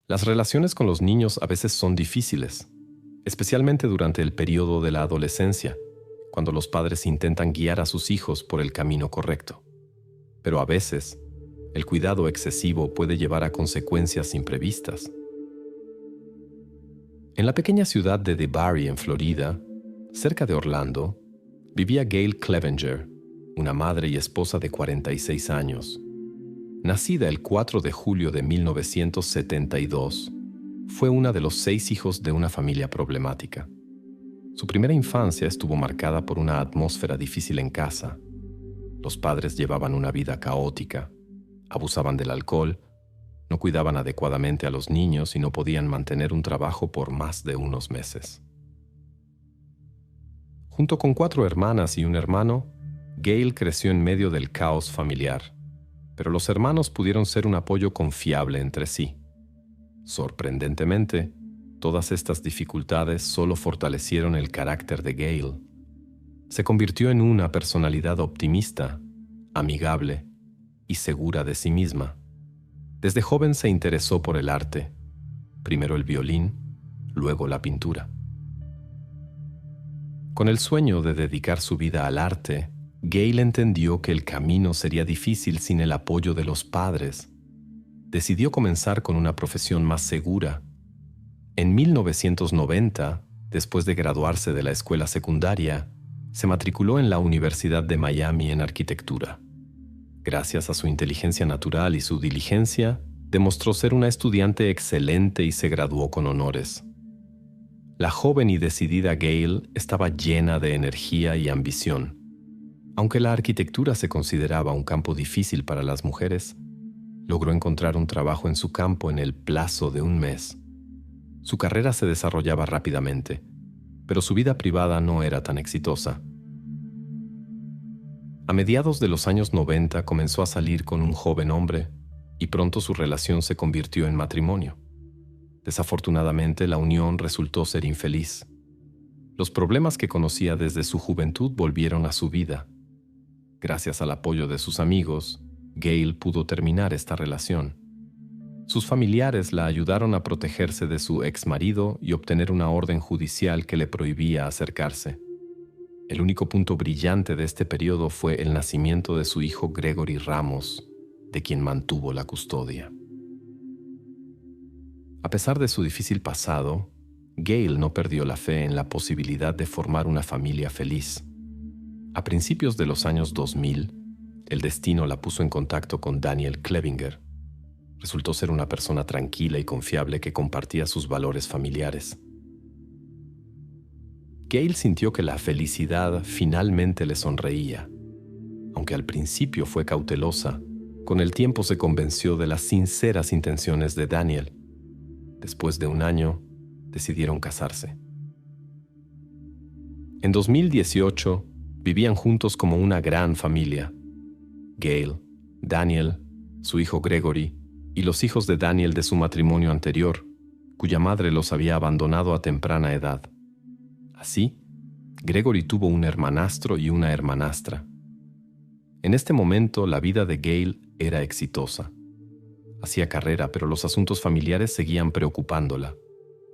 Las relaciones con los niños a veces son difíciles, especialmente durante el periodo de la adolescencia, cuando los padres intentan guiar a sus hijos por el camino correcto. Pero a veces, el cuidado excesivo puede llevar a consecuencias imprevistas. En la pequeña ciudad de DeBary, en Florida, cerca de Orlando, vivía Gail Clevenger, una madre y esposa de 46 años. Nacida el 4 de julio de 1972, fue una de los 6 hijos de una familia problemática. Su primera infancia estuvo marcada por una atmósfera difícil en casa. Los padres llevaban una vida caótica, abusaban del alcohol, no cuidaban adecuadamente a los niños y no podían mantener un trabajo por más de unos meses. Junto con 4 hermanas y un hermano, Gail creció en medio del caos familiar, pero los hermanos pudieron ser un apoyo confiable entre sí. Sorprendentemente, todas estas dificultades solo fortalecieron el carácter de Gail. Se convirtió en una personalidad optimista, amigable y segura de sí misma. Desde joven se interesó por el arte, primero el violín, luego la pintura. Con el sueño de dedicar su vida al arte, Gail entendió que el camino sería difícil sin el apoyo de los padres. Decidió comenzar con una profesión más segura. En 1990, después de graduarse de la escuela secundaria, se matriculó en la Universidad de Miami en arquitectura. Gracias a su inteligencia natural y su diligencia, demostró ser una estudiante excelente y se graduó con honores. La joven y decidida Gail estaba llena de energía y ambición. Aunque la arquitectura se consideraba un campo difícil para las mujeres, logró encontrar un trabajo en su campo en el plazo de un mes. Su carrera se desarrollaba rápidamente, pero su vida privada no era tan exitosa. A mediados de los años 90 comenzó a salir con un joven hombre y pronto su relación se convirtió en matrimonio. Desafortunadamente, la unión resultó ser infeliz. Los problemas que conocía desde su juventud volvieron a su vida. Gracias al apoyo de sus amigos, Gail pudo terminar esta relación. Sus familiares la ayudaron a protegerse de su exmarido y obtener una orden judicial que le prohibía acercarse. El único punto brillante de este periodo fue el nacimiento de su hijo Gregory Ramos, de quien mantuvo la custodia. A pesar de su difícil pasado, Gail no perdió la fe en la posibilidad de formar una familia feliz. A principios de los años 2000, el destino la puso en contacto con Daniel Clevenger. Resultó ser una persona tranquila y confiable que compartía sus valores familiares. Gail sintió que la felicidad finalmente le sonreía. Aunque al principio fue cautelosa, con el tiempo se convenció de las sinceras intenciones de Daniel. Después de un año, decidieron casarse. En 2018, vivían juntos como una gran familia. Gail, Daniel, su hijo Gregory y los hijos de Daniel de su matrimonio anterior, cuya madre los había abandonado a temprana edad. Así, Gregory tuvo un hermanastro y una hermanastra. En este momento, la vida de Gail era exitosa. Hacía carrera, pero los asuntos familiares seguían preocupándola,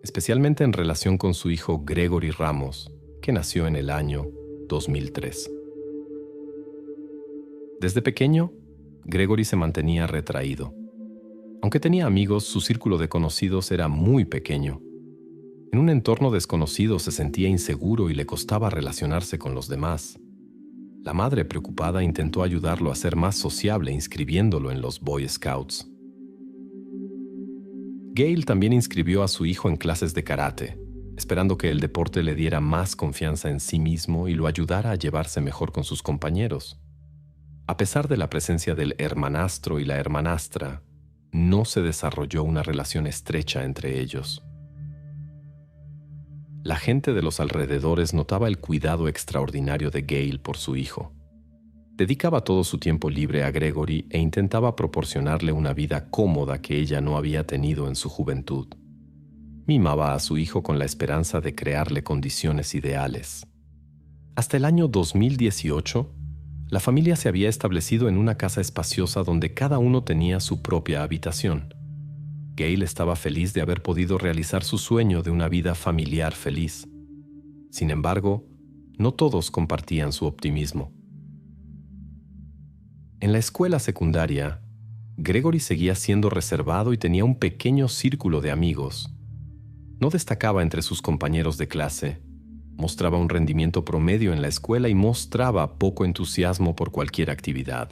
especialmente en relación con su hijo Gregory Ramos, que nació en el año 2003. Desde pequeño, Gregory se mantenía retraído. Aunque tenía amigos, su círculo de conocidos era muy pequeño. En un entorno desconocido se sentía inseguro y le costaba relacionarse con los demás. La madre, preocupada, intentó ayudarlo a ser más sociable inscribiéndolo en los Boy Scouts. Gail también inscribió a su hijo en clases de karate, esperando que el deporte le diera más confianza en sí mismo y lo ayudara a llevarse mejor con sus compañeros. A pesar de la presencia del hermanastro y la hermanastra, no se desarrolló una relación estrecha entre ellos. La gente de los alrededores notaba el cuidado extraordinario de Gail por su hijo. Dedicaba todo su tiempo libre a Gregory e intentaba proporcionarle una vida cómoda que ella no había tenido en su juventud. Mimaba a su hijo con la esperanza de crearle condiciones ideales. Hasta el año 2018, la familia se había establecido en una casa espaciosa donde cada uno tenía su propia habitación. Gail estaba feliz de haber podido realizar su sueño de una vida familiar feliz. Sin embargo, no todos compartían su optimismo. En la escuela secundaria, Gregory seguía siendo reservado y tenía un pequeño círculo de amigos. No destacaba entre sus compañeros de clase, mostraba un rendimiento promedio en la escuela y mostraba poco entusiasmo por cualquier actividad.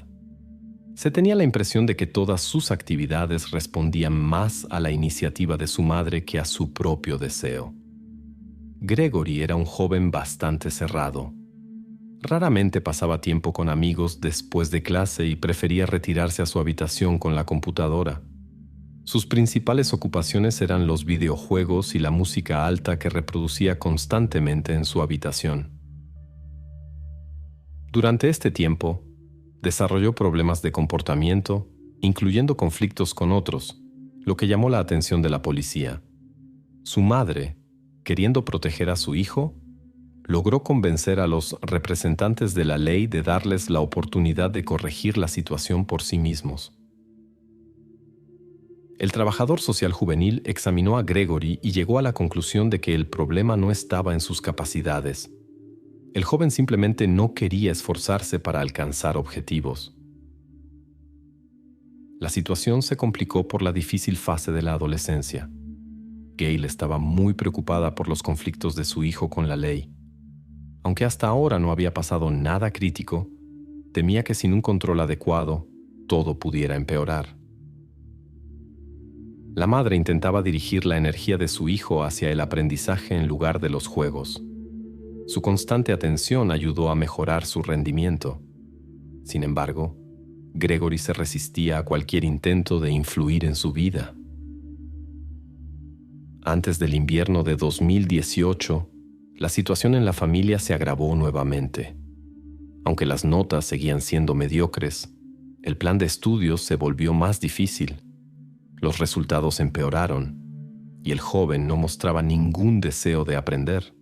Se tenía la impresión de que todas sus actividades respondían más a la iniciativa de su madre que a su propio deseo. Gregory era un joven bastante cerrado. Raramente pasaba tiempo con amigos después de clase y prefería retirarse a su habitación con la computadora. Sus principales ocupaciones eran los videojuegos y la música alta que reproducía constantemente en su habitación. Durante este tiempo, desarrolló problemas de comportamiento, incluyendo conflictos con otros, lo que llamó la atención de la policía. Su madre, queriendo proteger a su hijo, logró convencer a los representantes de la ley de darles la oportunidad de corregir la situación por sí mismos. El trabajador social juvenil examinó a Gregory y llegó a la conclusión de que el problema no estaba en sus capacidades. El joven simplemente no quería esforzarse para alcanzar objetivos. La situación se complicó por la difícil fase de la adolescencia. Gail estaba muy preocupada por los conflictos de su hijo con la ley. Aunque hasta ahora no había pasado nada crítico, temía que sin un control adecuado, todo pudiera empeorar. La madre intentaba dirigir la energía de su hijo hacia el aprendizaje en lugar de los juegos. Su constante atención ayudó a mejorar su rendimiento. Sin embargo, Gregory se resistía a cualquier intento de influir en su vida. Antes del invierno de 2018, la situación en la familia se agravó nuevamente. Aunque las notas seguían siendo mediocres, el plan de estudios se volvió más difícil. Los resultados empeoraron y el joven no mostraba ningún deseo de aprender.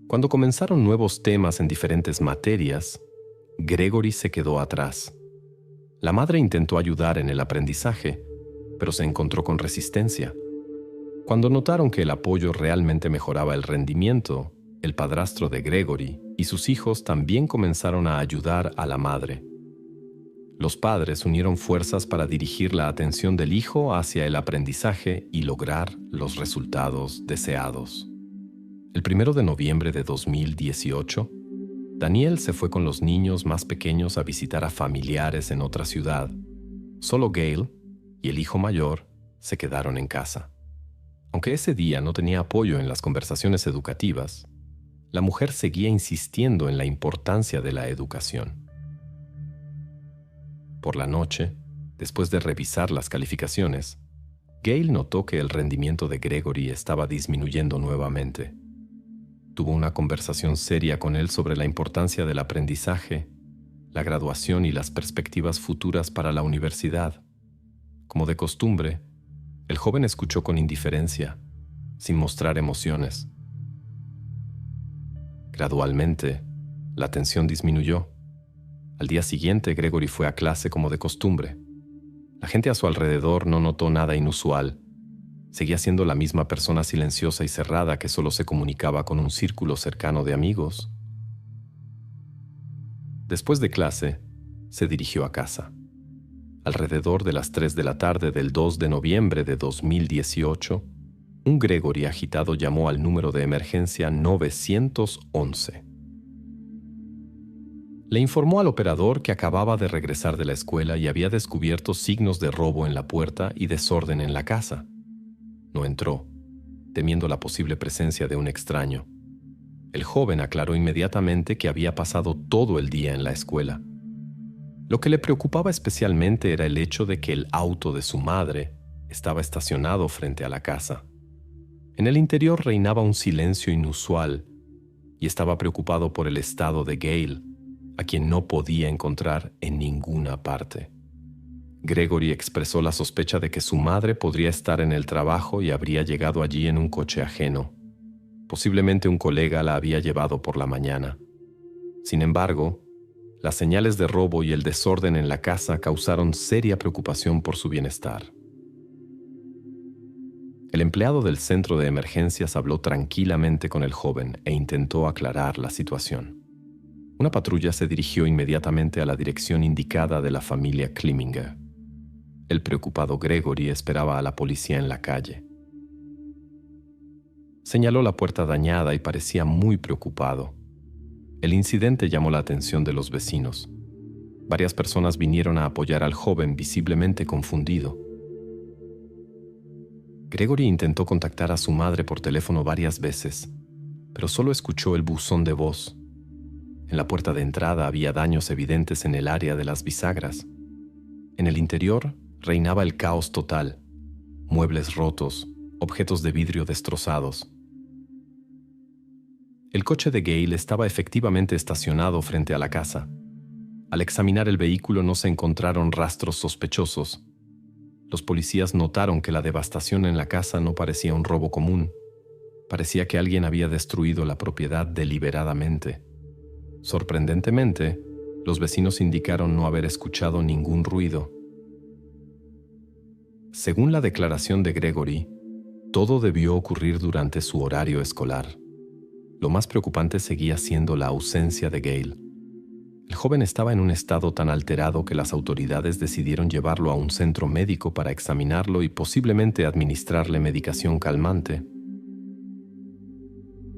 Cuando comenzaron nuevos temas en diferentes materias, Gregory se quedó atrás. La madre intentó ayudar en el aprendizaje, pero se encontró con resistencia. Cuando notaron que el apoyo realmente mejoraba el rendimiento, el padrastro de Gregory y sus hijos también comenzaron a ayudar a la madre. Los padres unieron fuerzas para dirigir la atención del hijo hacia el aprendizaje y lograr los resultados deseados. El 1 de noviembre de 2018, Daniel se fue con los niños más pequeños a visitar a familiares en otra ciudad. Solo Gail y el hijo mayor se quedaron en casa. Aunque ese día no tenía apoyo en las conversaciones educativas, la mujer seguía insistiendo en la importancia de la educación. Por la noche, después de revisar las calificaciones, Gail notó que el rendimiento de Gregory estaba disminuyendo nuevamente. Tuvo una conversación seria con él sobre la importancia del aprendizaje, la graduación y las perspectivas futuras para la universidad. Como de costumbre, el joven escuchó con indiferencia, sin mostrar emociones. Gradualmente, la tensión disminuyó. Al día siguiente, Gregory fue a clase como de costumbre. La gente a su alrededor no notó nada inusual. Seguía siendo la misma persona silenciosa y cerrada que solo se comunicaba con un círculo cercano de amigos. Después de clase, se dirigió a casa. Alrededor de las 3 de la tarde del 2 de noviembre de 2018, un Gregory agitado llamó al número de emergencia 911. Le informó al operador que acababa de regresar de la escuela y había descubierto signos de robo en la puerta y desorden en la casa. No entró, temiendo la posible presencia de un extraño. El joven aclaró inmediatamente que había pasado todo el día en la escuela. Lo que le preocupaba especialmente era el hecho de que el auto de su madre estaba estacionado frente a la casa. En el interior reinaba un silencio inusual y estaba preocupado por el estado de Gail, a quien no podía encontrar en ninguna parte. Gregory expresó la sospecha de que su madre podría estar en el trabajo y habría llegado allí en un coche ajeno. Posiblemente un colega la había llevado por la mañana. Sin embargo, Las señales de robo y el desorden en la casa causaron seria preocupación por su bienestar. El empleado del centro de emergencias habló tranquilamente con el joven e intentó aclarar la situación. Una patrulla se dirigió inmediatamente a la dirección indicada de la familia Kliminger. El preocupado Gregory esperaba a la policía en la calle. Señaló la puerta dañada y parecía muy preocupado. El incidente llamó la atención de los vecinos. Varias personas vinieron a apoyar al joven visiblemente confundido. Gregory intentó contactar a su madre por teléfono varias veces, pero solo escuchó el buzón de voz. En la puerta de entrada había daños evidentes en el área de las bisagras. En el interior reinaba el caos total: muebles rotos, objetos de vidrio destrozados. El coche de Gail estaba efectivamente estacionado frente a la casa. Al examinar el vehículo no se encontraron rastros sospechosos. Los policías notaron que la devastación en la casa no parecía un robo común. Parecía que alguien había destruido la propiedad deliberadamente. Sorprendentemente, los vecinos indicaron no haber escuchado ningún ruido. Según la declaración de Gregory, todo debió ocurrir durante su horario escolar. Lo más preocupante seguía siendo la ausencia de Gail. El joven estaba en un estado tan alterado que las autoridades decidieron llevarlo a un centro médico para examinarlo y posiblemente administrarle medicación calmante.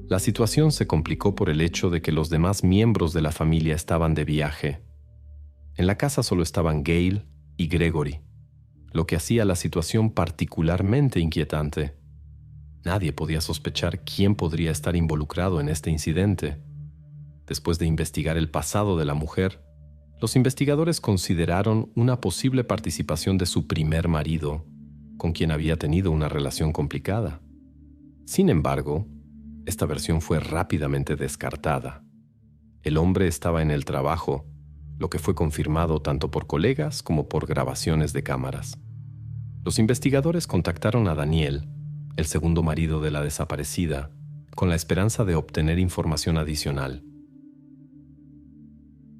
La situación se complicó por el hecho de que los demás miembros de la familia estaban de viaje. En la casa solo estaban Gail y Gregory, lo que hacía la situación particularmente inquietante. Nadie podía sospechar quién podría estar involucrado en este incidente. Después de investigar el pasado de la mujer, los investigadores consideraron una posible participación de su primer marido, con quien había tenido una relación complicada. Sin embargo, esta versión fue rápidamente descartada. El hombre estaba en el trabajo, lo que fue confirmado tanto por colegas como por grabaciones de cámaras. Los investigadores contactaron a Daniel, el segundo marido de la desaparecida, con la esperanza de obtener información adicional.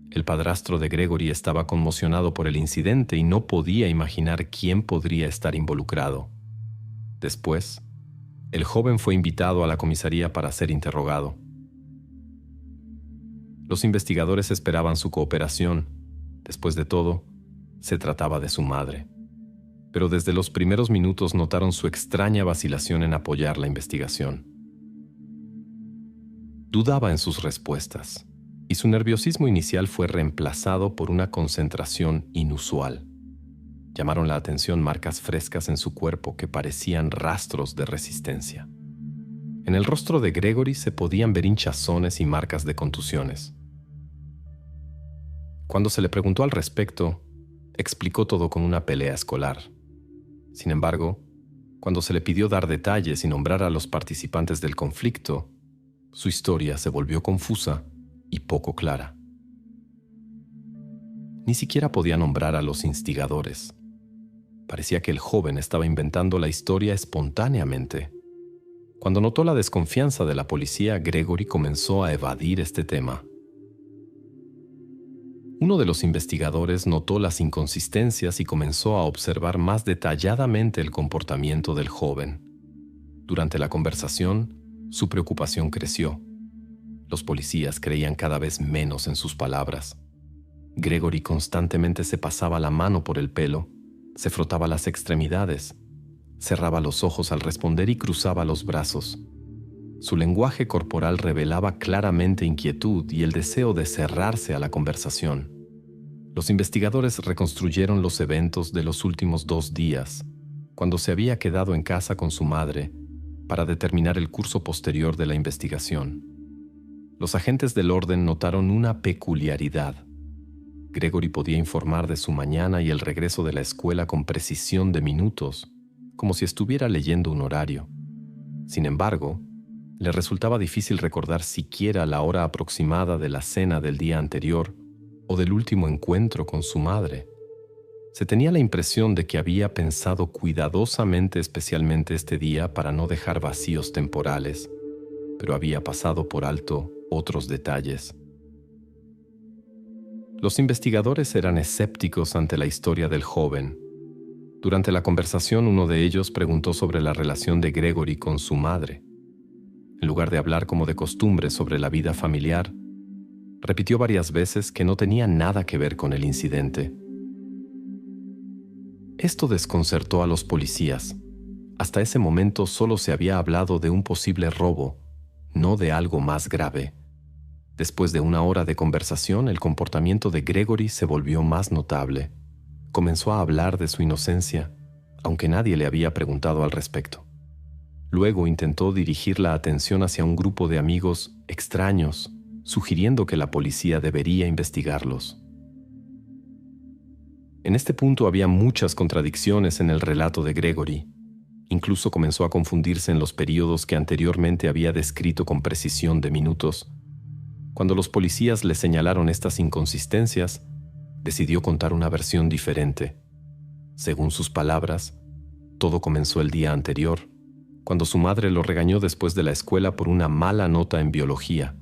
El padrastro de Gregory estaba conmocionado por el incidente y no podía imaginar quién podría estar involucrado. Después, el joven fue invitado a la comisaría para ser interrogado. Los investigadores esperaban su cooperación. Después de todo, se trataba de su madre. Pero desde los primeros minutos notaron su extraña vacilación en apoyar la investigación. Dudaba en sus respuestas, y su nerviosismo inicial fue reemplazado por una concentración inusual. Llamaron la atención marcas frescas en su cuerpo que parecían rastros de resistencia. En el rostro de Gregory se podían ver hinchazones y marcas de contusiones. Cuando se le preguntó al respecto, explicó todo con una pelea escolar. Sin embargo, cuando se le pidió dar detalles y nombrar a los participantes del conflicto, su historia se volvió confusa y poco clara. Ni siquiera podía nombrar a los instigadores. Parecía que el joven estaba inventando la historia espontáneamente. Cuando notó la desconfianza de la policía, Gregory comenzó a evadir este tema. Uno de los investigadores notó las inconsistencias y comenzó a observar más detalladamente el comportamiento del joven. Durante la conversación, su preocupación creció. Los policías creían cada vez menos en sus palabras. Gregory constantemente se pasaba la mano por el pelo, se frotaba las extremidades, cerraba los ojos al responder y cruzaba los brazos. Su lenguaje corporal revelaba claramente inquietud y el deseo de cerrarse a la conversación. Los investigadores reconstruyeron los eventos de los últimos 2 días, cuando se había quedado en casa con su madre, para determinar el curso posterior de la investigación. Los agentes del orden notaron una peculiaridad. Gregory podía informar de su mañana y el regreso de la escuela con precisión de minutos, como si estuviera leyendo un horario. Sin embargo, le resultaba difícil recordar siquiera la hora aproximada de la cena del día anterior o del último encuentro con su madre. Se tenía la impresión de que había pensado cuidadosamente especialmente este día para no dejar vacíos temporales, pero había pasado por alto otros detalles. Los investigadores eran escépticos ante la historia del joven. Durante la conversación, uno de ellos preguntó sobre la relación de Gregory con su madre. En lugar de hablar como de costumbre sobre la vida familiar, repitió varias veces que no tenía nada que ver con el incidente. Esto desconcertó a los policías. Hasta ese momento solo se había hablado de un posible robo, no de algo más grave. Después de una hora de conversación, el comportamiento de Gregory se volvió más notable. Comenzó a hablar de su inocencia, aunque nadie le había preguntado al respecto. Luego intentó dirigir la atención hacia un grupo de amigos extraños, sugiriendo que la policía debería investigarlos. En este punto había muchas contradicciones en el relato de Gregory. Incluso comenzó a confundirse en los periodos que anteriormente había descrito con precisión de minutos. Cuando los policías le señalaron estas inconsistencias, decidió contar una versión diferente. Según sus palabras, todo comenzó el día anterior, cuando su madre lo regañó después de la escuela por una mala nota en biología.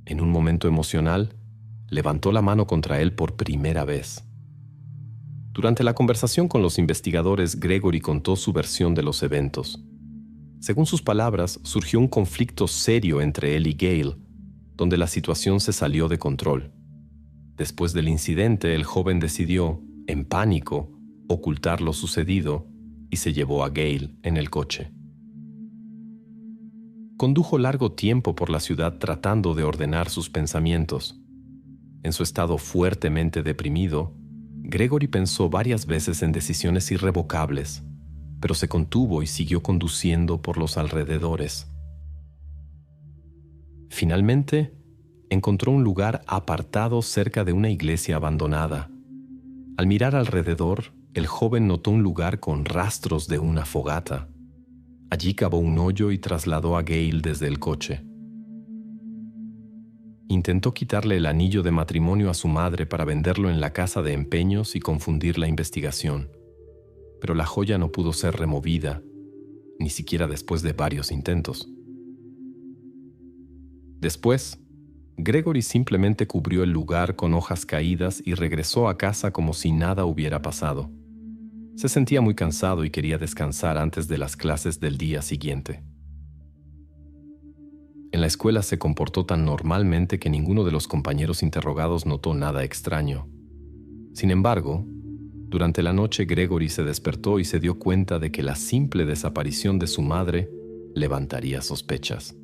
En un momento emocional, levantó la mano contra él por primera vez. Durante la conversación con los investigadores, Gregory contó su versión de los eventos. Según sus palabras, surgió un conflicto serio entre él y Gail, donde la situación se salió de control. Después del incidente, el joven decidió, en pánico, ocultar lo sucedido y se llevó a Gail en el coche. Condujo largo tiempo por la ciudad tratando de ordenar sus pensamientos. En su estado fuertemente deprimido, Gregory pensó varias veces en decisiones irrevocables, pero se contuvo y siguió conduciendo por los alrededores. Finalmente, encontró un lugar apartado cerca de una iglesia abandonada. Al mirar alrededor, el joven notó un lugar con rastros de una fogata. Allí cavó un hoyo y trasladó a Gail desde el coche. Intentó quitarle el anillo de matrimonio a su madre para venderlo en la casa de empeños y confundir la investigación. Pero la joya no pudo ser removida, ni siquiera después de varios intentos. Después, Gregory simplemente cubrió el lugar con hojas caídas y regresó a casa como si nada hubiera pasado. Se sentía muy cansado y quería descansar antes de las clases del día siguiente. En la escuela se comportó tan normalmente que ninguno de los compañeros interrogados notó nada extraño. Sin embargo, durante la noche Gregory se despertó y se dio cuenta de que la simple desaparición de su madre levantaría sospechas.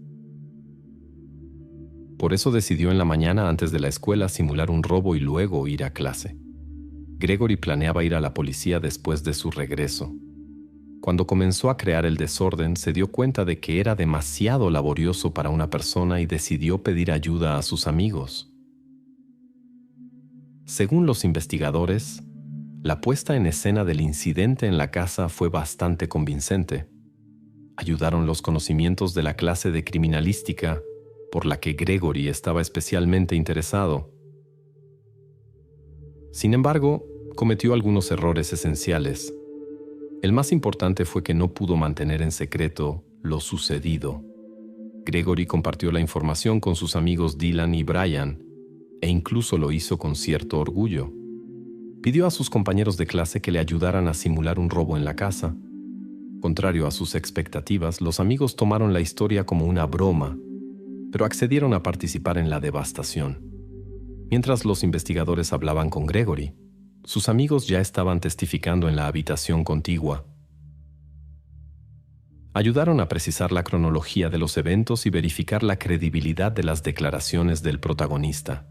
Por eso decidió en la mañana antes de la escuela simular un robo y luego ir a clase. Gregory planeaba ir a la policía después de su regreso. Cuando comenzó a crear el desorden, se dio cuenta de que era demasiado laborioso para una persona y decidió pedir ayuda a sus amigos. Según los investigadores, la puesta en escena del incidente en la casa fue bastante convincente. Ayudaron los conocimientos de la clase de criminalística, por la que Gregory estaba especialmente interesado. Sin embargo, cometió algunos errores esenciales. El más importante fue que no pudo mantener en secreto lo sucedido. Gregory compartió la información con sus amigos Dylan y Brian, e incluso lo hizo con cierto orgullo. Pidió a sus compañeros de clase que le ayudaran a simular un robo en la casa. Contrario a sus expectativas, los amigos tomaron la historia como una broma, pero accedieron a participar en la devastación. Mientras los investigadores hablaban con Gregory, sus amigos ya estaban testificando en la habitación contigua. Ayudaron a precisar la cronología de los eventos y verificar la credibilidad de las declaraciones del protagonista.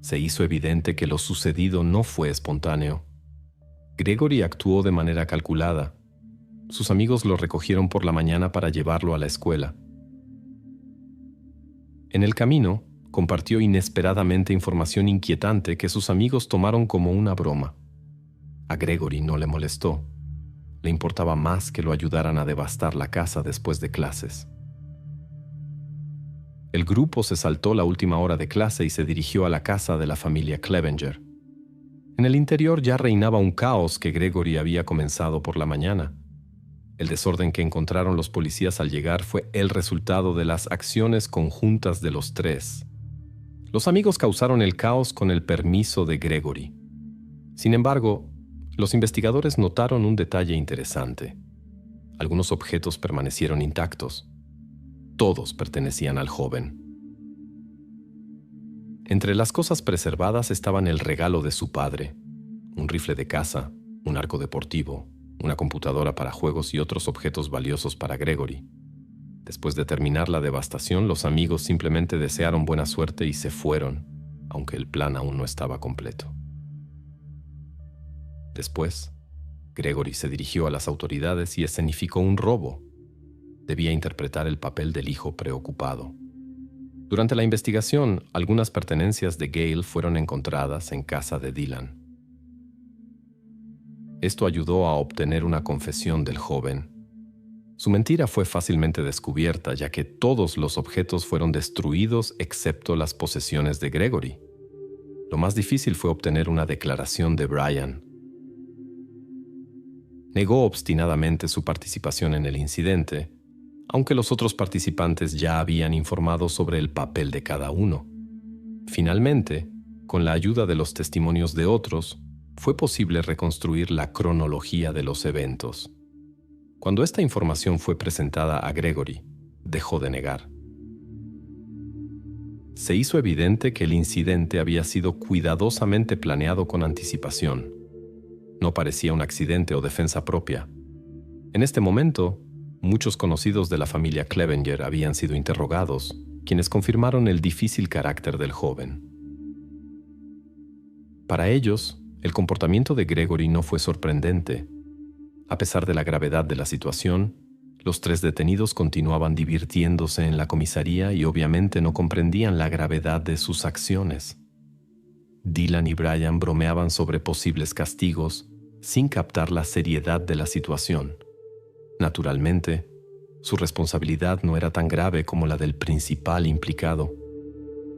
Se hizo evidente que lo sucedido no fue espontáneo. Gregory actuó de manera calculada. Sus amigos lo recogieron por la mañana para llevarlo a la escuela. En el camino, compartió inesperadamente información inquietante que sus amigos tomaron como una broma. A Gregory no le molestó. Le importaba más que lo ayudaran a devastar la casa después de clases. El grupo se saltó la última hora de clase y se dirigió a la casa de la familia Clevenger. En el interior ya reinaba un caos que Gregory había comenzado por la mañana. El desorden que encontraron los policías al llegar fue el resultado de las acciones conjuntas de los tres. Los amigos causaron el caos con el permiso de Gregory. Sin embargo, los investigadores notaron un detalle interesante. Algunos objetos permanecieron intactos. Todos pertenecían al joven. Entre las cosas preservadas estaban el regalo de su padre, un rifle de caza, un arco deportivo, una computadora para juegos y otros objetos valiosos para Gregory. Después de terminar la devastación, los amigos simplemente desearon buena suerte y se fueron, aunque el plan aún no estaba completo. Después, Gregory se dirigió a las autoridades y escenificó un robo. Debía interpretar el papel del hijo preocupado. Durante la investigación, algunas pertenencias de Gale fueron encontradas en casa de Dylan. Esto ayudó a obtener una confesión del joven. Su mentira fue fácilmente descubierta, ya que todos los objetos fueron destruidos excepto las posesiones de Gregory. Lo más difícil fue obtener una declaración de Brian. Negó obstinadamente su participación en el incidente, aunque los otros participantes ya habían informado sobre el papel de cada uno. Finalmente, con la ayuda de los testimonios de otros, fue posible reconstruir la cronología de los eventos. Cuando esta información fue presentada a Gregory, dejó de negar. Se hizo evidente que el incidente había sido cuidadosamente planeado con anticipación. No parecía un accidente o defensa propia. En este momento, muchos conocidos de la familia Clevenger habían sido interrogados, quienes confirmaron el difícil carácter del joven. Para ellos, el comportamiento de Gregory no fue sorprendente. A pesar de la gravedad de la situación, los 3 detenidos continuaban divirtiéndose en la comisaría y obviamente no comprendían la gravedad de sus acciones. Dylan y Brian bromeaban sobre posibles castigos sin captar la seriedad de la situación. Naturalmente, su responsabilidad no era tan grave como la del principal implicado.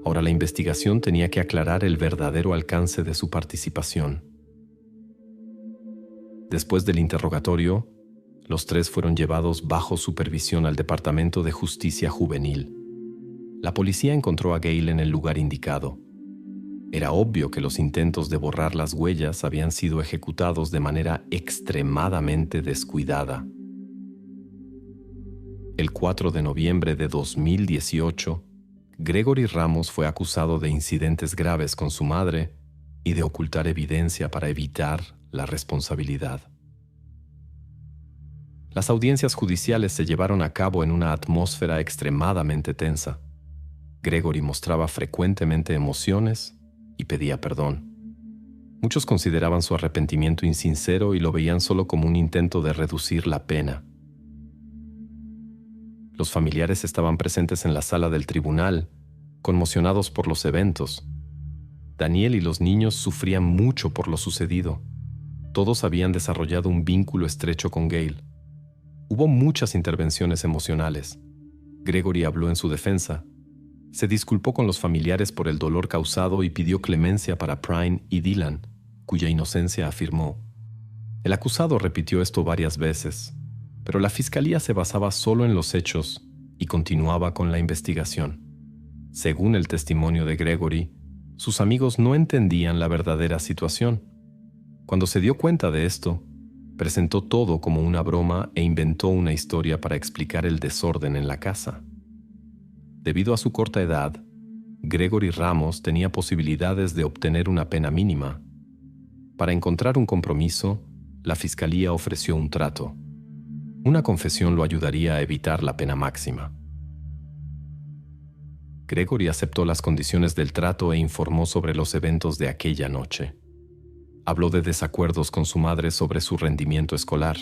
Ahora la investigación tenía que aclarar el verdadero alcance de su participación. Después del interrogatorio, los 3 fueron llevados bajo supervisión al Departamento de Justicia Juvenil. La policía encontró a Gale en el lugar indicado. Era obvio que los intentos de borrar las huellas habían sido ejecutados de manera extremadamente descuidada. El 4 de noviembre de 2018, Gregory Ramos fue acusado de incidentes graves con su madre y de ocultar evidencia para evitar la responsabilidad. Las audiencias judiciales se llevaron a cabo en una atmósfera extremadamente tensa. Gregory mostraba frecuentemente emociones y pedía perdón. Muchos consideraban su arrepentimiento insincero y lo veían solo como un intento de reducir la pena. Los familiares estaban presentes en la sala del tribunal, conmocionados por los eventos. Daniel y los niños sufrían mucho por lo sucedido. Todos habían desarrollado un vínculo estrecho con Gale. Hubo muchas intervenciones emocionales. Gregory habló en su defensa. Se disculpó con los familiares por el dolor causado y pidió clemencia para Prine y Dylan, cuya inocencia afirmó. El acusado repitió esto varias veces, pero la fiscalía se basaba solo en los hechos y continuaba con la investigación. Según el testimonio de Gregory, sus amigos no entendían la verdadera situación. Cuando se dio cuenta de esto, presentó todo como una broma e inventó una historia para explicar el desorden en la casa. Debido a su corta edad, Gregory Ramos tenía posibilidades de obtener una pena mínima. Para encontrar un compromiso, la fiscalía ofreció un trato. Una confesión lo ayudaría a evitar la pena máxima. Gregory aceptó las condiciones del trato e informó sobre los eventos de aquella noche. Habló de desacuerdos con su madre sobre su rendimiento escolar.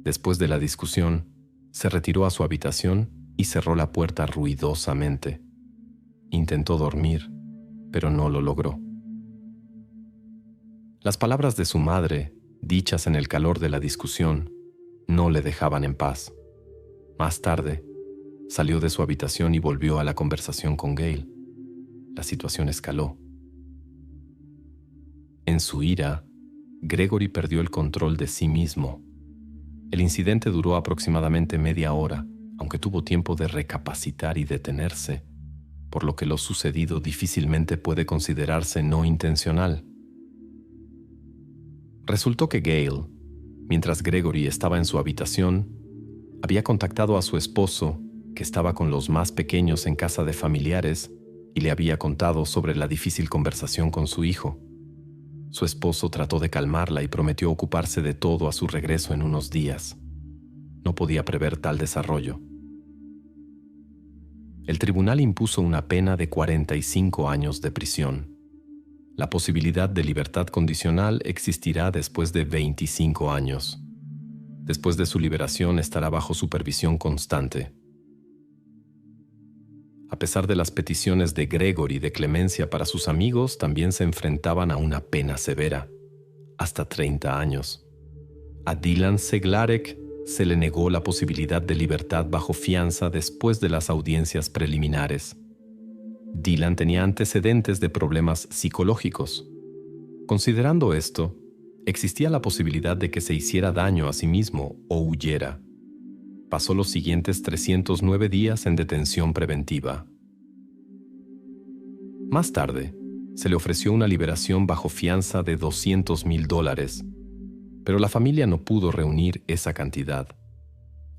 Después de la discusión, se retiró a su habitación y cerró la puerta ruidosamente. Intentó dormir, pero no lo logró. Las palabras de su madre, dichas en el calor de la discusión, no le dejaban en paz. Más tarde, salió de su habitación y volvió a la conversación con Gale. La situación escaló. En su ira, Gregory perdió el control de sí mismo. El incidente duró aproximadamente media hora, aunque tuvo tiempo de recapacitar y detenerse. por lo que lo sucedido difícilmente puede considerarse no intencional. Resultó que Gail, mientras Gregory estaba en su habitación, había contactado a su esposo, que estaba con los más pequeños en casa de familiares, y le había contado sobre la difícil conversación con su hijo. Su esposo trató de calmarla y prometió ocuparse de todo a su regreso en unos días. No podía prever tal desarrollo. El tribunal impuso una pena de 45 años de prisión. La posibilidad de libertad condicional existirá después de 25 años. Después de su liberación estará bajo supervisión constante. A pesar de las peticiones de Gregory de clemencia para sus amigos, también se enfrentaban a una pena severa, hasta 30 años. A Dylan Seglarek se le negó la posibilidad de libertad bajo fianza después de las audiencias preliminares. Dylan tenía antecedentes de problemas psicológicos. Considerando esto, existía la posibilidad de que se hiciera daño a sí mismo o huyera. Pasó los siguientes 309 días en detención preventiva. Más tarde, se le ofreció una liberación bajo fianza de $200,000, pero la familia no pudo reunir esa cantidad.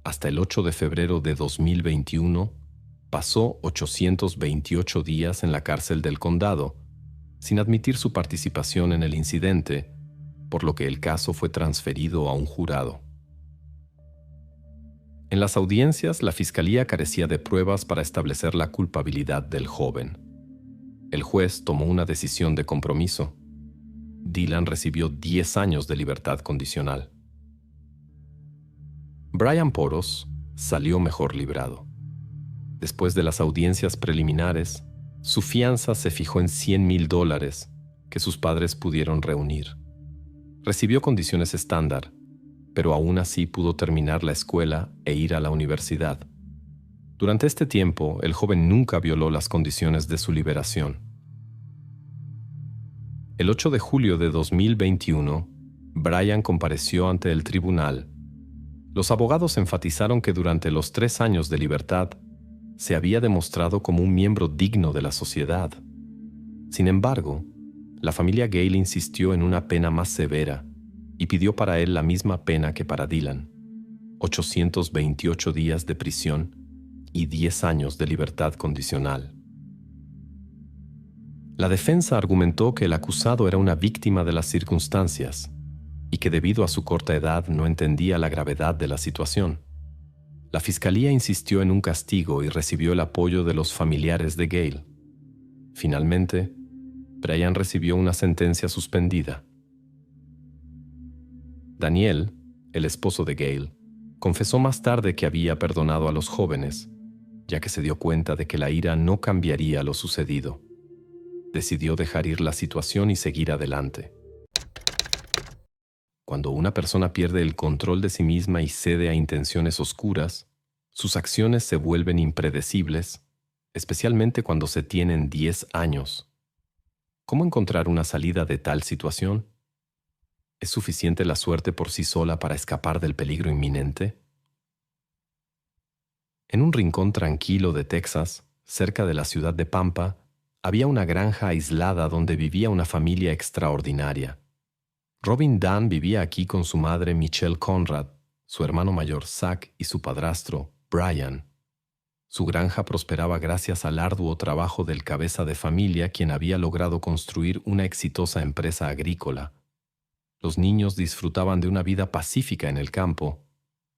Hasta el 8 de febrero de 2021, pasó 828 días en la cárcel del condado, sin admitir su participación en el incidente, por lo que el caso fue transferido a un jurado. En las audiencias, la fiscalía carecía de pruebas para establecer la culpabilidad del joven. El juez tomó una decisión de compromiso. Dylan recibió 10 años de libertad condicional. Brian Poros salió mejor librado. Después de las audiencias preliminares, su fianza se fijó en $100,000 que sus padres pudieron reunir. Recibió condiciones estándar, pero aún así pudo terminar la escuela e ir a la universidad. Durante este tiempo, el joven nunca violó las condiciones de su liberación. El 8 de julio de 2021, Brian compareció ante el tribunal. Los abogados enfatizaron que durante los 3 años de libertad, se había demostrado como un miembro digno de la sociedad. Sin embargo, la familia Gale insistió en una pena más severa y pidió para él la misma pena que para Dylan: 828 días de prisión y 10 años de libertad condicional. La defensa argumentó que el acusado era una víctima de las circunstancias y que debido a su corta edad no entendía la gravedad de la situación. La fiscalía insistió en un castigo y recibió el apoyo de los familiares de Gale. Finalmente, Brian recibió una sentencia suspendida. Daniel, el esposo de Gale, confesó más tarde que había perdonado a los jóvenes, ya que se dio cuenta de que la ira no cambiaría lo sucedido. Decidió dejar ir la situación y seguir adelante. Cuando una persona pierde el control de sí misma y cede a intenciones oscuras, sus acciones se vuelven impredecibles, especialmente cuando se tienen 10 años. ¿Cómo encontrar una salida de tal situación? ¿Es suficiente la suerte por sí sola para escapar del peligro inminente? En un rincón tranquilo de Texas, cerca de la ciudad de Pampa, había una granja aislada donde vivía una familia extraordinaria. Robin Dunn vivía aquí con su madre Michelle Conrad, su hermano mayor Zach y su padrastro Brian. Su granja prosperaba gracias al arduo trabajo del cabeza de familia, quien había logrado construir una exitosa empresa agrícola. Los niños disfrutaban de una vida pacífica en el campo,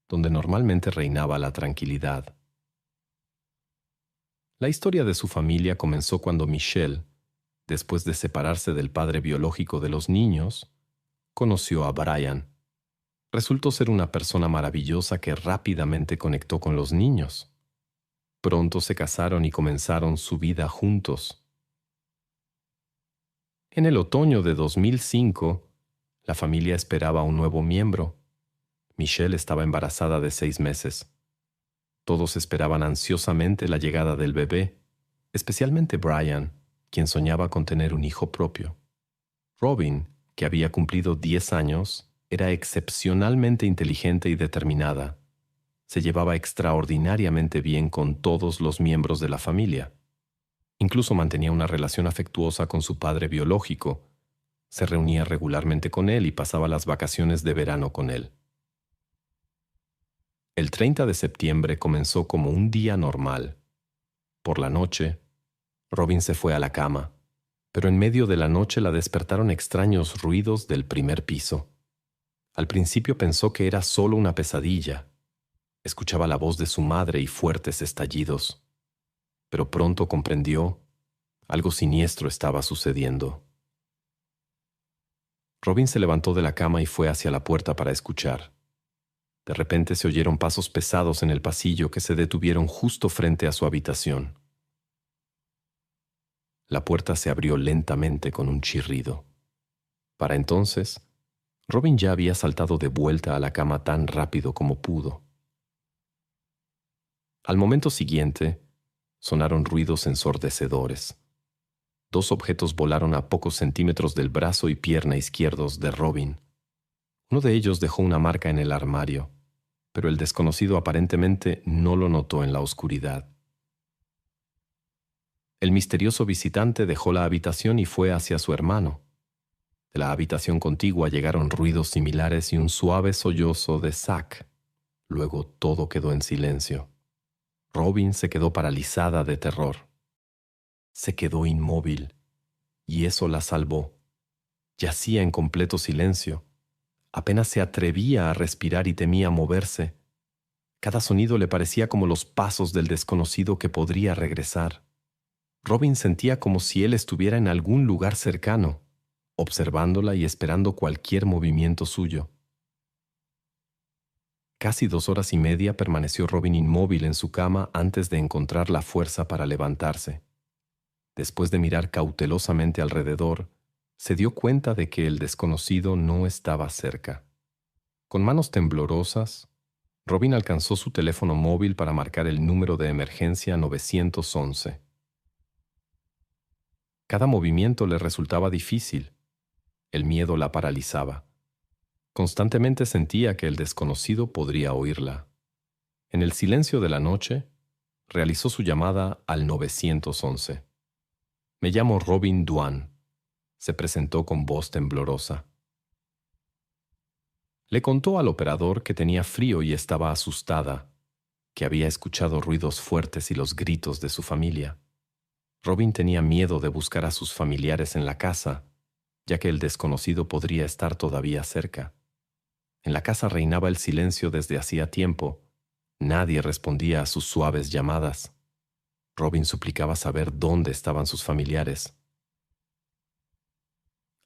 donde normalmente reinaba la tranquilidad. La historia de su familia comenzó cuando Michelle, después de separarse del padre biológico de los niños, conoció a Brian. Resultó ser una persona maravillosa que rápidamente conectó con los niños. Pronto se casaron y comenzaron su vida juntos. En el otoño de 2005, la familia esperaba un nuevo miembro. Michelle estaba embarazada de 6 meses. Todos esperaban ansiosamente la llegada del bebé, especialmente Brian, quien soñaba con tener un hijo propio. Robin, que había cumplido 10 años, era excepcionalmente inteligente y determinada. Se llevaba extraordinariamente bien con todos los miembros de la familia. Incluso mantenía una relación afectuosa con su padre biológico. Se reunía regularmente con él y pasaba las vacaciones de verano con él. El 30 de septiembre comenzó como un día normal. Por la noche, Robin se fue a la cama, pero en medio de la noche la despertaron extraños ruidos del primer piso. Al principio pensó que era solo una pesadilla. Escuchaba la voz de su madre y fuertes estallidos. Pero pronto comprendió: algo siniestro estaba sucediendo. Robin se levantó de la cama y fue hacia la puerta para escuchar. De repente se oyeron pasos pesados en el pasillo que se detuvieron justo frente a su habitación. La puerta se abrió lentamente con un chirrido. Para entonces, Robin ya había saltado de vuelta a la cama tan rápido como pudo. Al momento siguiente, sonaron ruidos ensordecedores. 2 objetos volaron a pocos centímetros del brazo y pierna izquierdos de Robin. Uno de ellos dejó una marca en el armario, pero el desconocido aparentemente no lo notó en la oscuridad. El misterioso visitante dejó la habitación y fue hacia su hermano. De la habitación contigua llegaron ruidos similares y un suave sollozo de Zack. Luego todo quedó en silencio. Robin se quedó paralizada de terror. Se quedó inmóvil, y eso la salvó. Yacía en completo silencio. Apenas se atrevía a respirar y temía moverse. Cada sonido le parecía como los pasos del desconocido que podría regresar. Robin sentía como si él estuviera en algún lugar cercano, observándola y esperando cualquier movimiento suyo. Casi 2 horas y media permaneció Robin inmóvil en su cama antes de encontrar la fuerza para levantarse. Después de mirar cautelosamente alrededor, se dio cuenta de que el desconocido no estaba cerca. Con manos temblorosas, Robin alcanzó su teléfono móvil para marcar el número de emergencia 911. Cada movimiento le resultaba difícil. El miedo la paralizaba. Constantemente sentía que el desconocido podría oírla. En el silencio de la noche, realizó su llamada al 911. «Me llamo Robin Dwan», se presentó con voz temblorosa. Le contó al operador que tenía frío y estaba asustada, que había escuchado ruidos fuertes y los gritos de su familia. Robin tenía miedo de buscar a sus familiares en la casa, ya que el desconocido podría estar todavía cerca. En la casa reinaba el silencio desde hacía tiempo. Nadie respondía a sus suaves llamadas. Robin suplicaba saber dónde estaban sus familiares.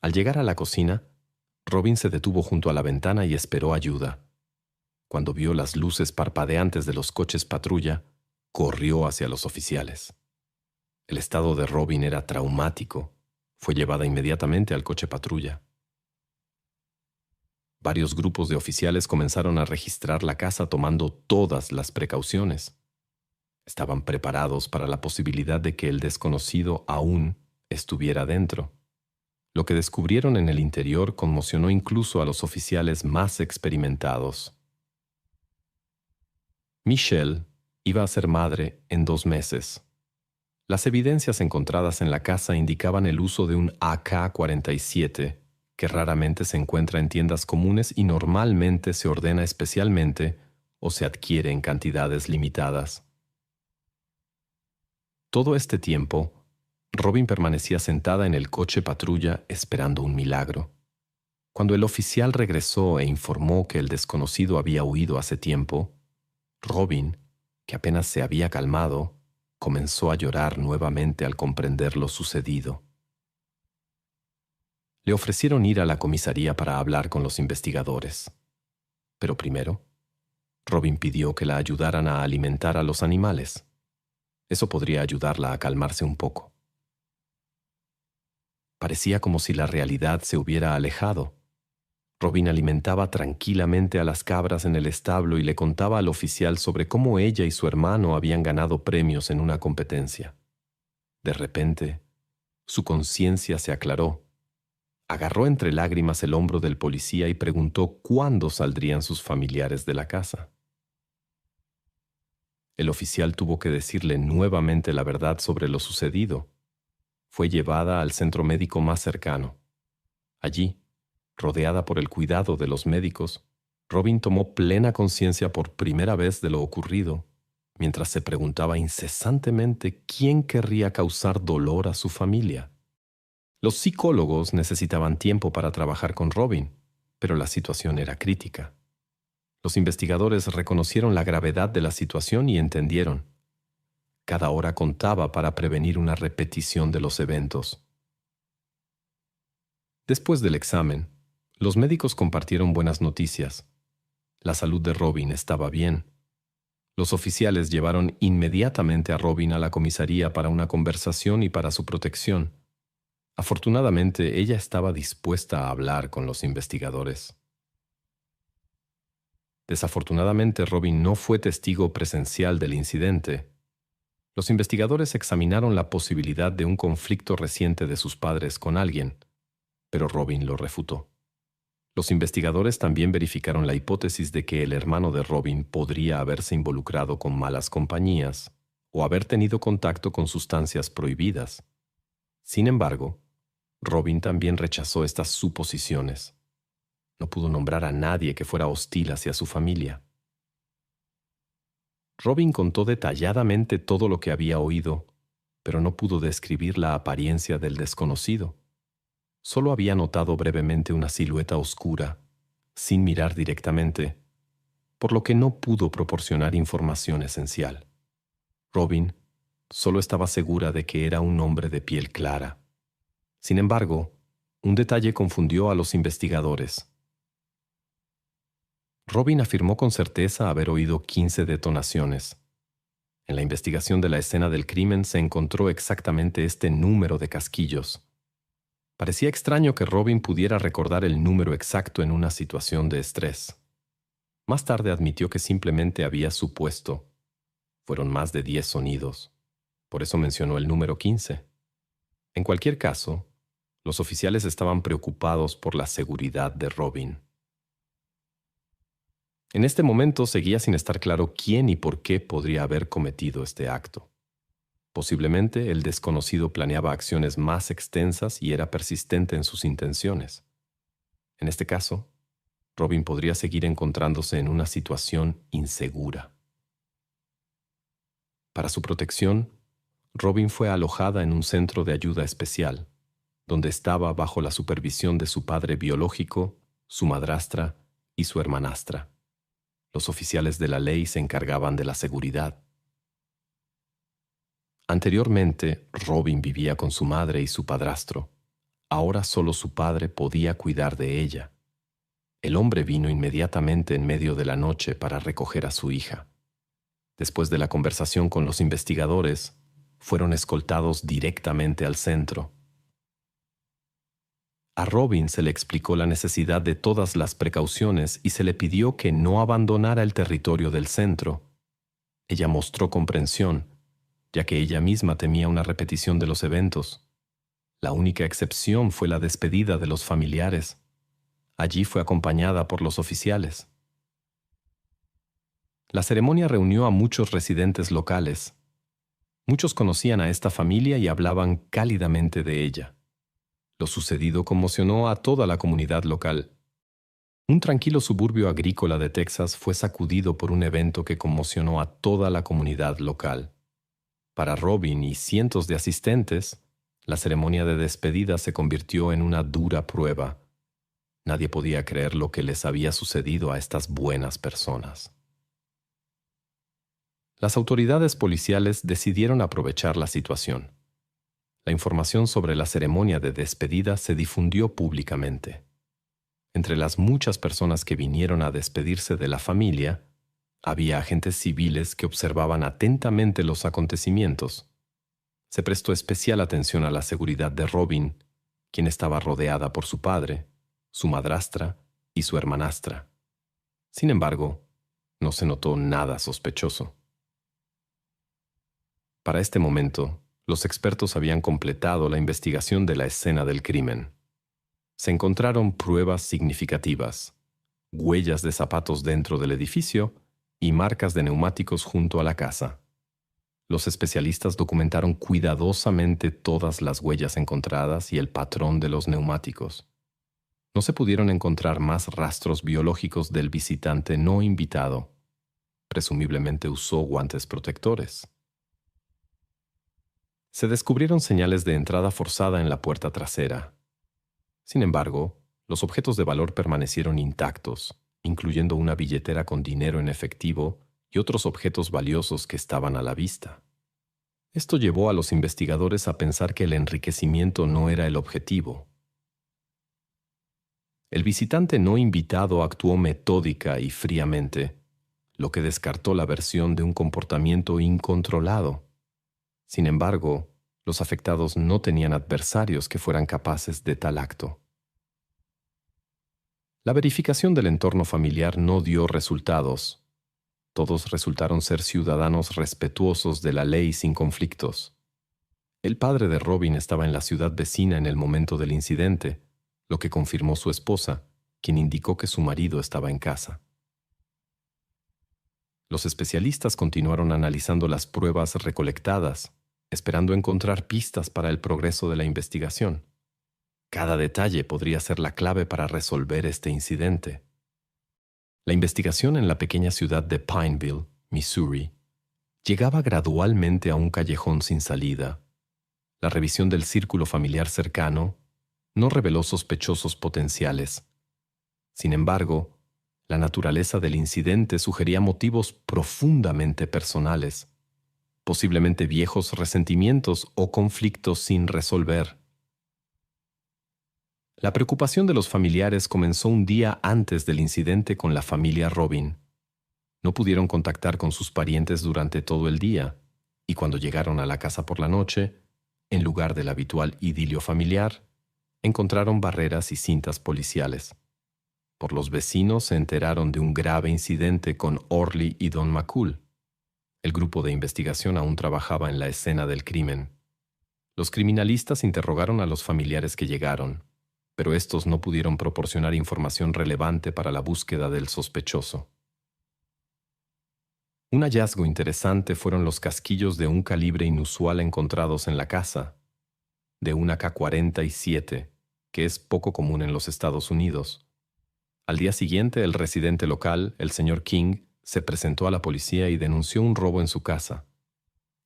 Al llegar a la cocina, Robin se detuvo junto a la ventana y esperó ayuda. Cuando vio las luces parpadeantes de los coches patrulla, corrió hacia los oficiales. El estado de Robin era traumático. Fue llevada inmediatamente al coche patrulla. Varios grupos de oficiales comenzaron a registrar la casa tomando todas las precauciones. Estaban preparados para la posibilidad de que el desconocido aún estuviera dentro. Lo que descubrieron en el interior conmocionó incluso a los oficiales más experimentados. Michelle iba a ser madre en 2 meses. Las evidencias encontradas en la casa indicaban el uso de un AK-47, que raramente se encuentra en tiendas comunes y normalmente se ordena especialmente o se adquiere en cantidades limitadas. Todo este tiempo, Robin permanecía sentada en el coche patrulla esperando un milagro. Cuando el oficial regresó e informó que el desconocido había huido hace tiempo, Robin, que apenas se había calmado, comenzó a llorar nuevamente al comprender lo sucedido. Le ofrecieron ir a la comisaría para hablar con los investigadores. Pero primero, Robin pidió que la ayudaran a alimentar a los animales. Eso podría ayudarla a calmarse un poco. Parecía como si la realidad se hubiera alejado. Robin alimentaba tranquilamente a las cabras en el establo y le contaba al oficial sobre cómo ella y su hermano habían ganado premios en una competencia. De repente, su conciencia se aclaró. Agarró entre lágrimas el hombro del policía y preguntó cuándo saldrían sus familiares de la casa. El oficial tuvo que decirle nuevamente la verdad sobre lo sucedido. Fue llevada al centro médico más cercano. Allí, rodeada por el cuidado de los médicos, Robin tomó plena conciencia por primera vez de lo ocurrido, mientras se preguntaba incesantemente quién querría causar dolor a su familia. Los psicólogos necesitaban tiempo para trabajar con Robin, pero la situación era crítica. Los investigadores reconocieron la gravedad de la situación y entendieron. Cada hora contaba para prevenir una repetición de los eventos. Después del examen, los médicos compartieron buenas noticias. La salud de Robin estaba bien. Los oficiales llevaron inmediatamente a Robin a la comisaría para una conversación y para su protección. Afortunadamente, ella estaba dispuesta a hablar con los investigadores. Desafortunadamente, Robin no fue testigo presencial del incidente. Los investigadores examinaron la posibilidad de un conflicto reciente de sus padres con alguien, pero Robin lo refutó. Los investigadores también verificaron la hipótesis de que el hermano de Robin podría haberse involucrado con malas compañías o haber tenido contacto con sustancias prohibidas. Sin embargo, Robin también rechazó estas suposiciones. No pudo nombrar a nadie que fuera hostil hacia su familia. Robin contó detalladamente todo lo que había oído, pero no pudo describir la apariencia del desconocido. Solo había notado brevemente una silueta oscura, sin mirar directamente, por lo que no pudo proporcionar información esencial. Robin solo estaba segura de que era un hombre de piel clara. Sin embargo, un detalle confundió a los investigadores. Robin afirmó con certeza haber oído 15 detonaciones. En la investigación de la escena del crimen se encontró exactamente este número de casquillos. Parecía extraño que Robin pudiera recordar el número exacto en una situación de estrés. Más tarde admitió que simplemente había supuesto. Fueron más de 10 sonidos. Por eso mencionó el número 15. En cualquier caso, los oficiales estaban preocupados por la seguridad de Robin. En este momento seguía sin estar claro quién y por qué podría haber cometido este acto. Posiblemente el desconocido planeaba acciones más extensas y era persistente en sus intenciones. En este caso, Robin podría seguir encontrándose en una situación insegura. Para su protección, Robin fue alojada en un centro de ayuda especial, donde estaba bajo la supervisión de su padre biológico, su madrastra y su hermanastra. Los oficiales de la ley se encargaban de la seguridad. Anteriormente, Robin vivía con su madre y su padrastro. Ahora solo su padre podía cuidar de ella. El hombre vino inmediatamente en medio de la noche para recoger a su hija. Después de la conversación con los investigadores, fueron escoltados directamente al centro. A Robin se le explicó la necesidad de todas las precauciones y se le pidió que no abandonara el territorio del centro. Ella mostró comprensión, ya que ella misma temía una repetición de los eventos. La única excepción fue la despedida de los familiares. Allí fue acompañada por los oficiales. La ceremonia reunió a muchos residentes locales. Muchos conocían a esta familia y hablaban cálidamente de ella. Lo sucedido conmocionó a toda la comunidad local. Un tranquilo suburbio agrícola de Texas fue sacudido por un evento que conmocionó a toda la comunidad local. Para Robin y cientos de asistentes, la ceremonia de despedida se convirtió en una dura prueba. Nadie podía creer lo que les había sucedido a estas buenas personas. Las autoridades policiales decidieron aprovechar la situación. La información sobre la ceremonia de despedida se difundió públicamente. Entre las muchas personas que vinieron a despedirse de la familia, había agentes civiles que observaban atentamente los acontecimientos. Se prestó especial atención a la seguridad de Robin, quien estaba rodeada por su padre, su madrastra y su hermanastra. Sin embargo, no se notó nada sospechoso. Para este momento, los expertos habían completado la investigación de la escena del crimen. Se encontraron pruebas significativas, huellas de zapatos dentro del edificio y marcas de neumáticos junto a la casa. Los especialistas documentaron cuidadosamente todas las huellas encontradas y el patrón de los neumáticos. No se pudieron encontrar más rastros biológicos del visitante no invitado. Presumiblemente usó guantes protectores. Se descubrieron señales de entrada forzada en la puerta trasera. Sin embargo, los objetos de valor permanecieron intactos, incluyendo una billetera con dinero en efectivo y otros objetos valiosos que estaban a la vista. Esto llevó a los investigadores a pensar que el enriquecimiento no era el objetivo. El visitante no invitado actuó metódica y fríamente, lo que descartó la versión de un comportamiento incontrolado. Sin embargo, los afectados no tenían adversarios que fueran capaces de tal acto. La verificación del entorno familiar no dio resultados. Todos resultaron ser ciudadanos respetuosos de la ley sin conflictos. El padre de Robin estaba en la ciudad vecina en el momento del incidente, lo que confirmó su esposa, quien indicó que su marido estaba en casa. Los especialistas continuaron analizando las pruebas recolectadas, esperando encontrar pistas para el progreso de la investigación. Cada detalle podría ser la clave para resolver este incidente. La investigación en la pequeña ciudad de Pineville, Missouri, llegaba gradualmente a un callejón sin salida. La revisión del círculo familiar cercano no reveló sospechosos potenciales. Sin embargo, la naturaleza del incidente sugería motivos profundamente personales, posiblemente viejos resentimientos o conflictos sin resolver. La preocupación de los familiares comenzó un día antes del incidente con la familia Robin. No pudieron contactar con sus parientes durante todo el día, y cuando llegaron a la casa por la noche, en lugar del habitual idilio familiar, encontraron barreras y cintas policiales. Por los vecinos se enteraron de un grave incidente con Orly y Don McCool. El grupo de investigación aún trabajaba en la escena del crimen. Los criminalistas interrogaron a los familiares que llegaron, pero estos no pudieron proporcionar información relevante para la búsqueda del sospechoso. Un hallazgo interesante fueron los casquillos de un calibre inusual encontrados en la casa, de una AK-47, que es poco común en los Estados Unidos. Al día siguiente, el residente local, el señor King, se presentó a la policía y denunció un robo en su casa.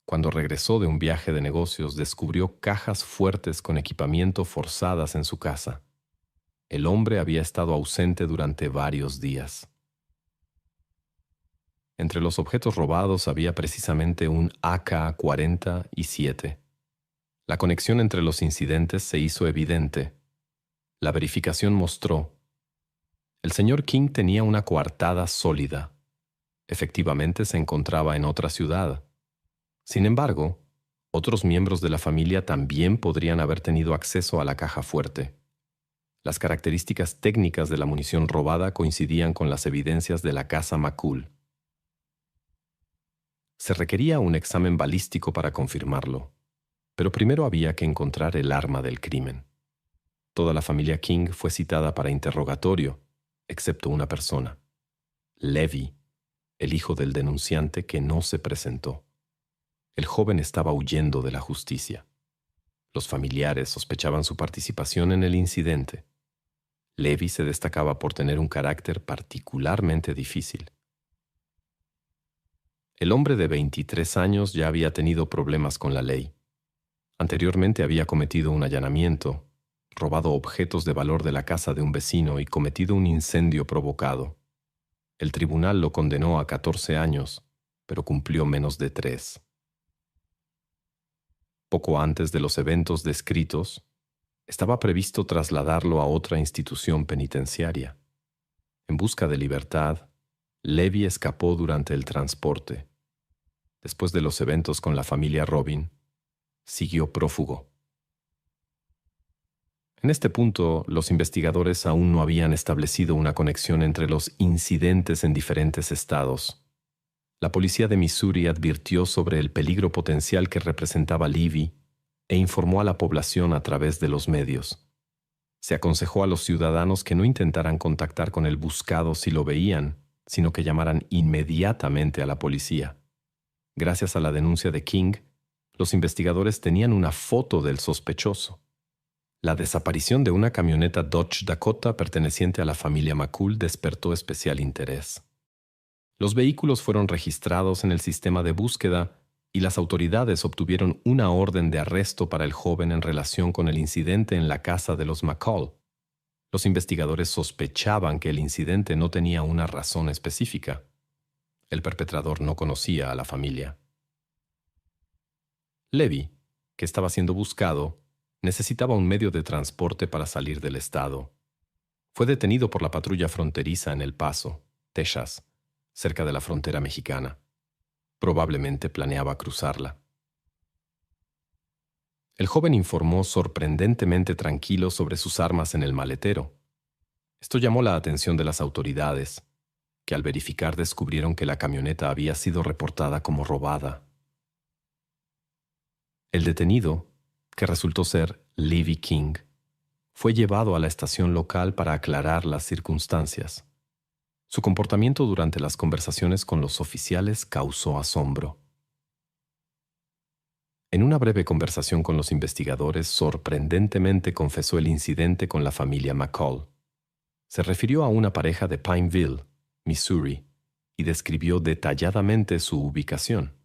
Cuando regresó de un viaje de negocios, descubrió cajas fuertes con equipamiento forzadas en su casa. El hombre había estado ausente durante varios días. Entre los objetos robados había precisamente un AK-47. La conexión entre los incidentes se hizo evidente. La verificación mostró: el señor King tenía una coartada sólida. Efectivamente se encontraba en otra ciudad. Sin embargo, otros miembros de la familia también podrían haber tenido acceso a la caja fuerte. Las características técnicas de la munición robada coincidían con las evidencias de la casa McCool. Se requería un examen balístico para confirmarlo, pero primero había que encontrar el arma del crimen. Toda la familia King fue citada para interrogatorio, excepto una persona: Levi, el hijo del denunciante, que no se presentó. El joven estaba huyendo de la justicia. Los familiares sospechaban su participación en el incidente. Levi se destacaba por tener un carácter particularmente difícil. El hombre de 23 años ya había tenido problemas con la ley. Anteriormente había cometido un allanamiento, robado objetos de valor de la casa de un vecino y cometido un incendio provocado. El tribunal lo condenó a 14 años, pero cumplió menos de 3. Poco antes de los eventos descritos, estaba previsto trasladarlo a otra institución penitenciaria. En busca de libertad, Levi escapó durante el transporte. Después de los eventos con la familia Robin, siguió prófugo. En este punto, los investigadores aún no habían establecido una conexión entre los incidentes en diferentes estados. La policía de Missouri advirtió sobre el peligro potencial que representaba Levi e informó a la población a través de los medios. Se aconsejó a los ciudadanos que no intentaran contactar con el buscado si lo veían, sino que llamaran inmediatamente a la policía. Gracias a la denuncia de King, los investigadores tenían una foto del sospechoso. La desaparición de una camioneta Dodge Dakota perteneciente a la familia McCool despertó especial interés. Los vehículos fueron registrados en el sistema de búsqueda y las autoridades obtuvieron una orden de arresto para el joven en relación con el incidente en la casa de los McCall. Los investigadores sospechaban que el incidente no tenía una razón específica. El perpetrador no conocía a la familia. Levy, que estaba siendo buscado, necesitaba un medio de transporte para salir del estado. Fue detenido por la patrulla fronteriza en El Paso, Texas, cerca de la frontera mexicana. Probablemente planeaba cruzarla. El joven informó sorprendentemente tranquilo sobre sus armas en el maletero. Esto llamó la atención de las autoridades, que al verificar descubrieron que la camioneta había sido reportada como robada. El detenido, que resultó ser Levy King, fue llevado a la estación local para aclarar las circunstancias. Su comportamiento durante las conversaciones con los oficiales causó asombro. En una breve conversación con los investigadores, sorprendentemente confesó el incidente con la familia McCall. Se refirió a una pareja de Pineville, Missouri, y describió detalladamente su ubicación.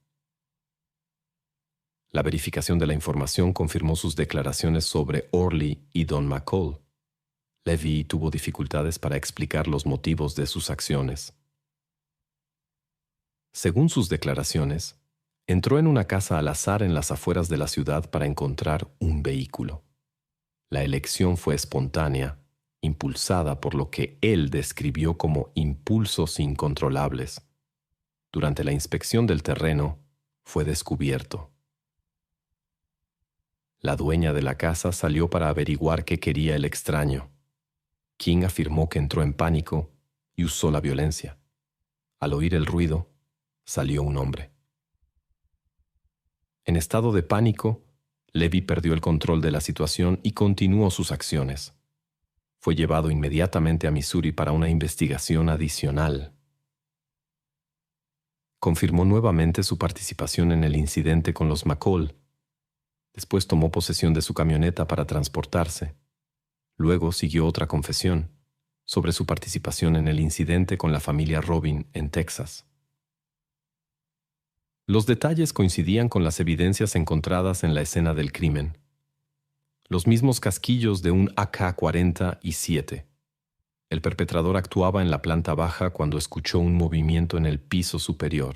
La verificación de la información confirmó sus declaraciones sobre Orly y Don McCall. Levy tuvo dificultades para explicar los motivos de sus acciones. Según sus declaraciones, entró en una casa al azar en las afueras de la ciudad para encontrar un vehículo. La elección fue espontánea, impulsada por lo que él describió como impulsos incontrolables. Durante la inspección del terreno, fue descubierto. La dueña de la casa salió para averiguar qué quería el extraño. King afirmó que entró en pánico y usó la violencia. Al oír el ruido, salió un hombre. En estado de pánico, Levy perdió el control de la situación y continuó sus acciones. Fue llevado inmediatamente a Missouri para una investigación adicional. Confirmó nuevamente su participación en el incidente con los McCall. Después tomó posesión de su camioneta para transportarse. Luego siguió otra confesión sobre su participación en el incidente con la familia Robin en Texas. Los detalles coincidían con las evidencias encontradas en la escena del crimen. Los mismos casquillos de un AK-47. El perpetrador actuaba en la planta baja cuando escuchó un movimiento en el piso superior.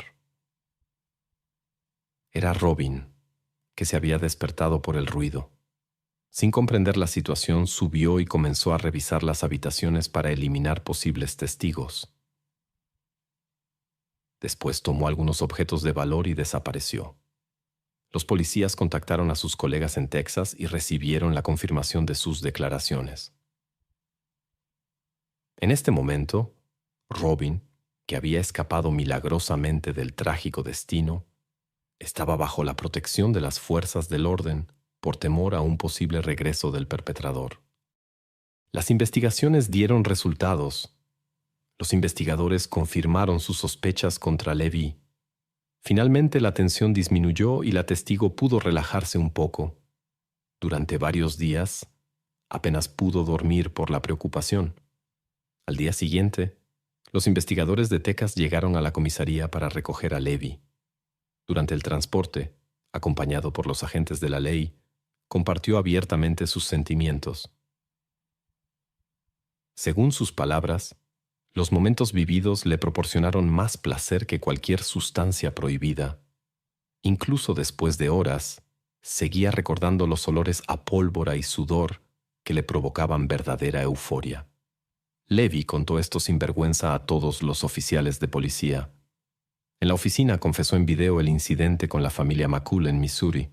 Era Robin, que se había despertado por el ruido. Sin comprender la situación, subió y comenzó a revisar las habitaciones para eliminar posibles testigos. Después tomó algunos objetos de valor y desapareció. Los policías contactaron a sus colegas en Texas y recibieron la confirmación de sus declaraciones. En este momento, Robin, que había escapado milagrosamente del trágico destino, estaba bajo la protección de las fuerzas del orden por temor a un posible regreso del perpetrador. Las investigaciones dieron resultados. Los investigadores confirmaron sus sospechas contra Levy. Finalmente la tensión disminuyó y la testigo pudo relajarse un poco. Durante varios días, apenas pudo dormir por la preocupación. Al día siguiente, los investigadores de Texas llegaron a la comisaría para recoger a Levy. Durante el transporte, acompañado por los agentes de la ley, compartió abiertamente sus sentimientos. Según sus palabras, los momentos vividos le proporcionaron más placer que cualquier sustancia prohibida. Incluso después de horas, seguía recordando los olores a pólvora y sudor que le provocaban verdadera euforia. Levy contó esto sin vergüenza a todos los oficiales de policía. En la oficina confesó en video el incidente con la familia McCool en Missouri.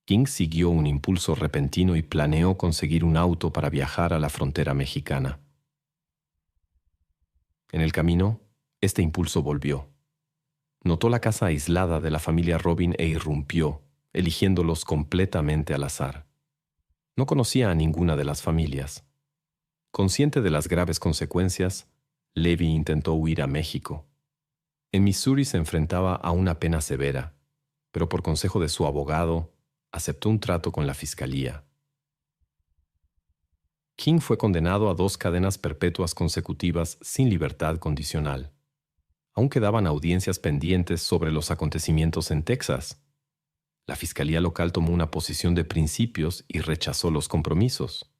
King siguió un impulso repentino y planeó conseguir un auto para viajar a la frontera mexicana. En el camino, este impulso volvió. Notó la casa aislada de la familia Robin e irrumpió, eligiéndolos completamente al azar. No conocía a ninguna de las familias. Consciente de las graves consecuencias, Levy intentó huir a México. En Missouri se enfrentaba a una pena severa, pero por consejo de su abogado, aceptó un trato con la fiscalía. King fue condenado a 2 cadenas perpetuas consecutivas sin libertad condicional. Aún quedaban audiencias pendientes sobre los acontecimientos en Texas. La fiscalía local tomó una posición de principios y rechazó los compromisos.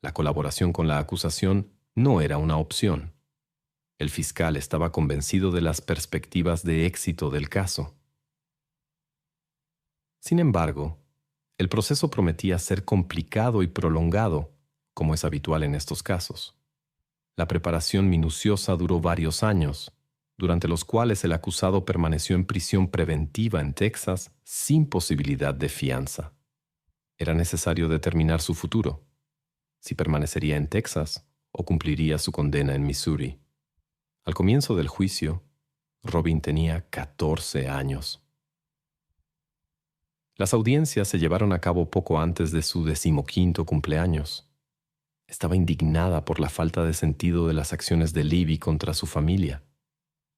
La colaboración con la acusación no era una opción. El fiscal estaba convencido de las perspectivas de éxito del caso. Sin embargo, el proceso prometía ser complicado y prolongado, como es habitual en estos casos. La preparación minuciosa duró varios años, durante los cuales el acusado permaneció en prisión preventiva en Texas sin posibilidad de fianza. Era necesario determinar su futuro, si permanecería en Texas o cumpliría su condena en Missouri. Al comienzo del juicio, Robin tenía 14 años. Las audiencias se llevaron a cabo poco antes de su 15º cumpleaños. Estaba indignada por la falta de sentido de las acciones de Levy contra su familia.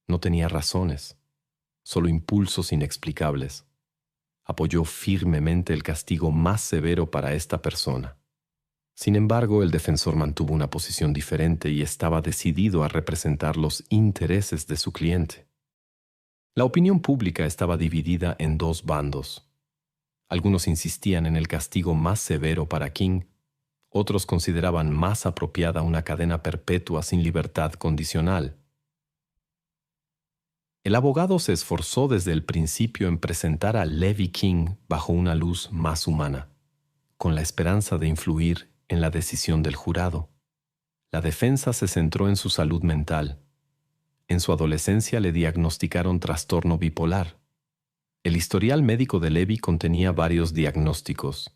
No tenía razones, solo impulsos inexplicables. Apoyó firmemente el castigo más severo para esta persona. Sin embargo, el defensor mantuvo una posición diferente y estaba decidido a representar los intereses de su cliente. La opinión pública estaba dividida en 2 bandos. Algunos insistían en el castigo más severo para King, otros consideraban más apropiada una cadena perpetua sin libertad condicional. El abogado se esforzó desde el principio en presentar a Levy King bajo una luz más humana, con la esperanza de influir en la decisión del jurado. La defensa se centró en su salud mental. En su adolescencia le diagnosticaron trastorno bipolar. El historial médico de Levy contenía varios diagnósticos: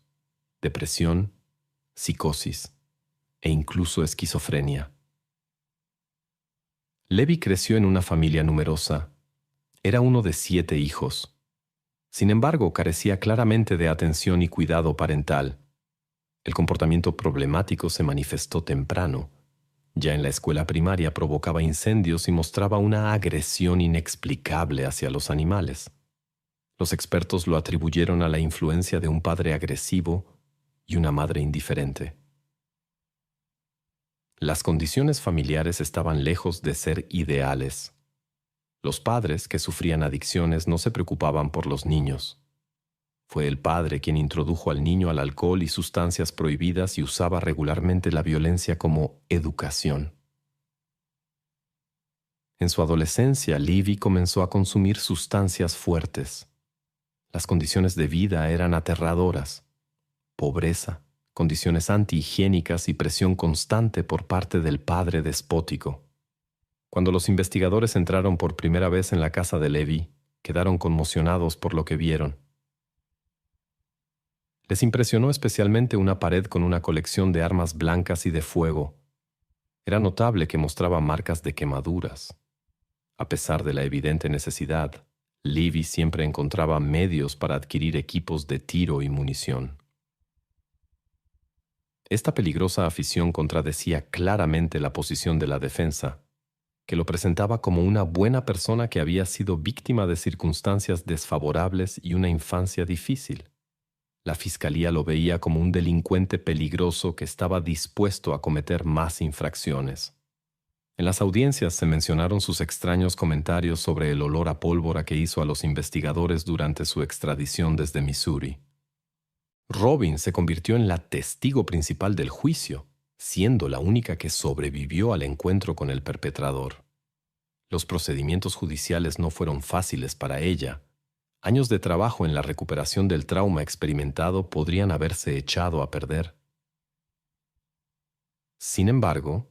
depresión, psicosis e incluso esquizofrenia. Levy creció en una familia numerosa. Era uno de 7 hijos. Sin embargo, carecía claramente de atención y cuidado parental. El comportamiento problemático se manifestó temprano. Ya en la escuela primaria provocaba incendios y mostraba una agresión inexplicable hacia los animales. Los expertos lo atribuyeron a la influencia de un padre agresivo y una madre indiferente. Las condiciones familiares estaban lejos de ser ideales. Los padres que sufrían adicciones no se preocupaban por los niños. Fue el padre quien introdujo al niño al alcohol y sustancias prohibidas y usaba regularmente la violencia como educación. En su adolescencia, Levy comenzó a consumir sustancias fuertes. Las condiciones de vida eran aterradoras: pobreza, condiciones antihigiénicas y presión constante por parte del padre despótico. Cuando los investigadores entraron por primera vez en la casa de Levy, quedaron conmocionados por lo que vieron. Les impresionó especialmente una pared con una colección de armas blancas y de fuego. Era notable que mostraba marcas de quemaduras. A pesar de la evidente necesidad, Levy siempre encontraba medios para adquirir equipos de tiro y munición. Esta peligrosa afición contradecía claramente la posición de la defensa, que lo presentaba como una buena persona que había sido víctima de circunstancias desfavorables y una infancia difícil. La fiscalía lo veía como un delincuente peligroso que estaba dispuesto a cometer más infracciones. En las audiencias se mencionaron sus extraños comentarios sobre el olor a pólvora que hizo a los investigadores durante su extradición desde Missouri. Robin se convirtió en la testigo principal del juicio, siendo la única que sobrevivió al encuentro con el perpetrador. Los procedimientos judiciales no fueron fáciles para ella. Años de trabajo en la recuperación del trauma experimentado podrían haberse echado a perder. Sin embargo,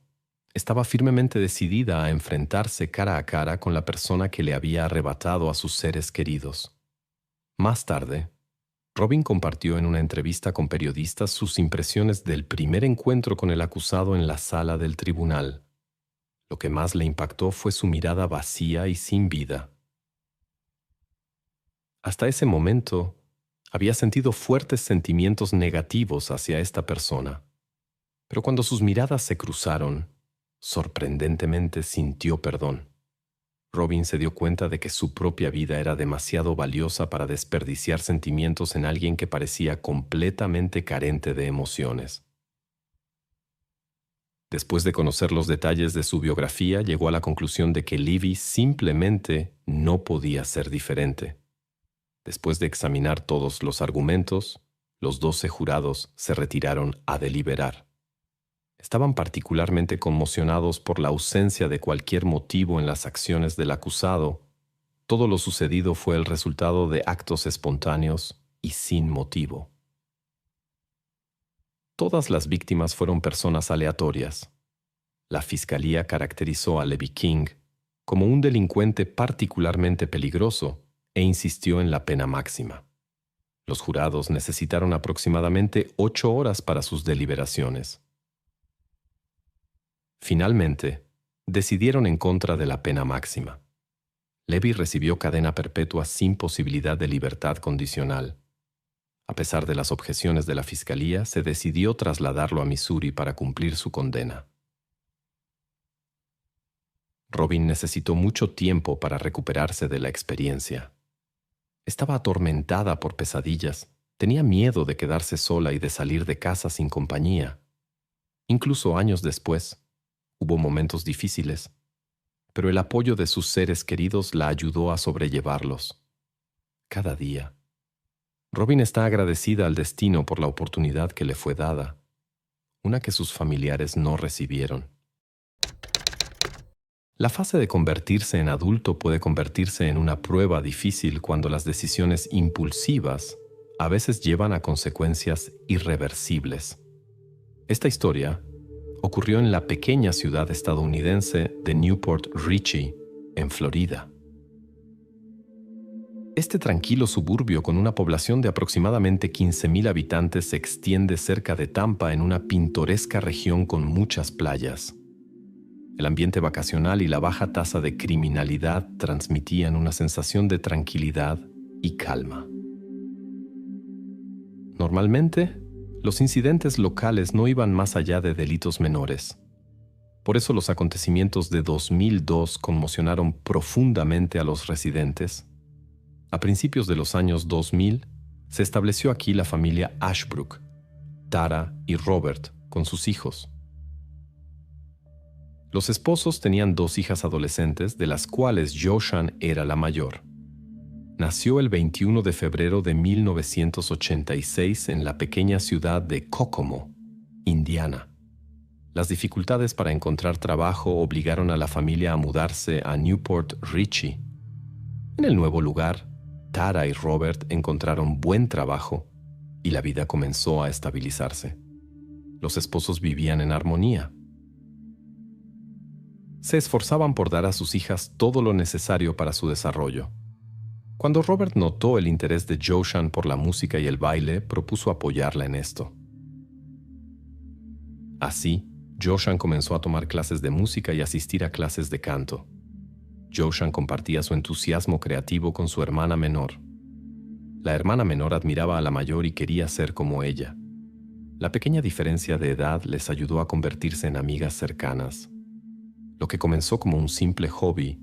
estaba firmemente decidida a enfrentarse cara a cara con la persona que le había arrebatado a sus seres queridos. Más tarde, Robin compartió en una entrevista con periodistas sus impresiones del primer encuentro con el acusado en la sala del tribunal. Lo que más le impactó fue su mirada vacía y sin vida. Hasta ese momento, había sentido fuertes sentimientos negativos hacia esta persona. Pero cuando sus miradas se cruzaron, sorprendentemente sintió perdón. Robin se dio cuenta de que su propia vida era demasiado valiosa para desperdiciar sentimientos en alguien que parecía completamente carente de emociones. Después de conocer los detalles de su biografía, llegó a la conclusión de que Livy simplemente no podía ser diferente. Después de examinar todos los argumentos, los 12 jurados se retiraron a deliberar. Estaban particularmente conmocionados por la ausencia de cualquier motivo en las acciones del acusado. Todo lo sucedido fue el resultado de actos espontáneos y sin motivo. Todas las víctimas fueron personas aleatorias. La fiscalía caracterizó a Levi King como un delincuente particularmente peligroso e insistió en la pena máxima. Los jurados necesitaron aproximadamente 8 horas para sus deliberaciones. Finalmente, decidieron en contra de la pena máxima. Levi recibió cadena perpetua sin posibilidad de libertad condicional. A pesar de las objeciones de la fiscalía, se decidió trasladarlo a Missouri para cumplir su condena. Robin necesitó mucho tiempo para recuperarse de la experiencia. Estaba atormentada por pesadillas, tenía miedo de quedarse sola y de salir de casa sin compañía. Incluso años después, hubo momentos difíciles, pero el apoyo de sus seres queridos la ayudó a sobrellevarlos. Cada día. Robin está agradecida al destino por la oportunidad que le fue dada, una que sus familiares no recibieron. La fase de convertirse en adulto puede convertirse en una prueba difícil cuando las decisiones impulsivas a veces llevan a consecuencias irreversibles. Esta historia ocurrió en la pequeña ciudad estadounidense de Newport Richey, en Florida. Este tranquilo suburbio con una población de aproximadamente 15,000 habitantes se extiende cerca de Tampa en una pintoresca región con muchas playas. El ambiente vacacional y la baja tasa de criminalidad transmitían una sensación de tranquilidad y calma. Normalmente, los incidentes locales no iban más allá de delitos menores. Por eso los acontecimientos de 2002 conmocionaron profundamente a los residentes. A principios de los años 2000, se estableció aquí la familia Ashbrook, Tara y Robert, con sus hijos. Los esposos tenían 2 hijas adolescentes, de las cuales Joshan era la mayor. Nació el 21 de febrero de 1986 en la pequeña ciudad de Kokomo, Indiana. Las dificultades para encontrar trabajo obligaron a la familia a mudarse a Newport Richey. En el nuevo lugar, Tara y Robert encontraron buen trabajo y la vida comenzó a estabilizarse. Los esposos vivían en armonía. Se esforzaban por dar a sus hijas todo lo necesario para su desarrollo. Cuando Robert notó el interés de Joshan por la música y el baile, propuso apoyarla en esto. Así, Joshan comenzó a tomar clases de música y asistir a clases de canto. Joshan compartía su entusiasmo creativo con su hermana menor. La hermana menor admiraba a la mayor y quería ser como ella. La pequeña diferencia de edad les ayudó a convertirse en amigas cercanas. Lo que comenzó como un simple hobby,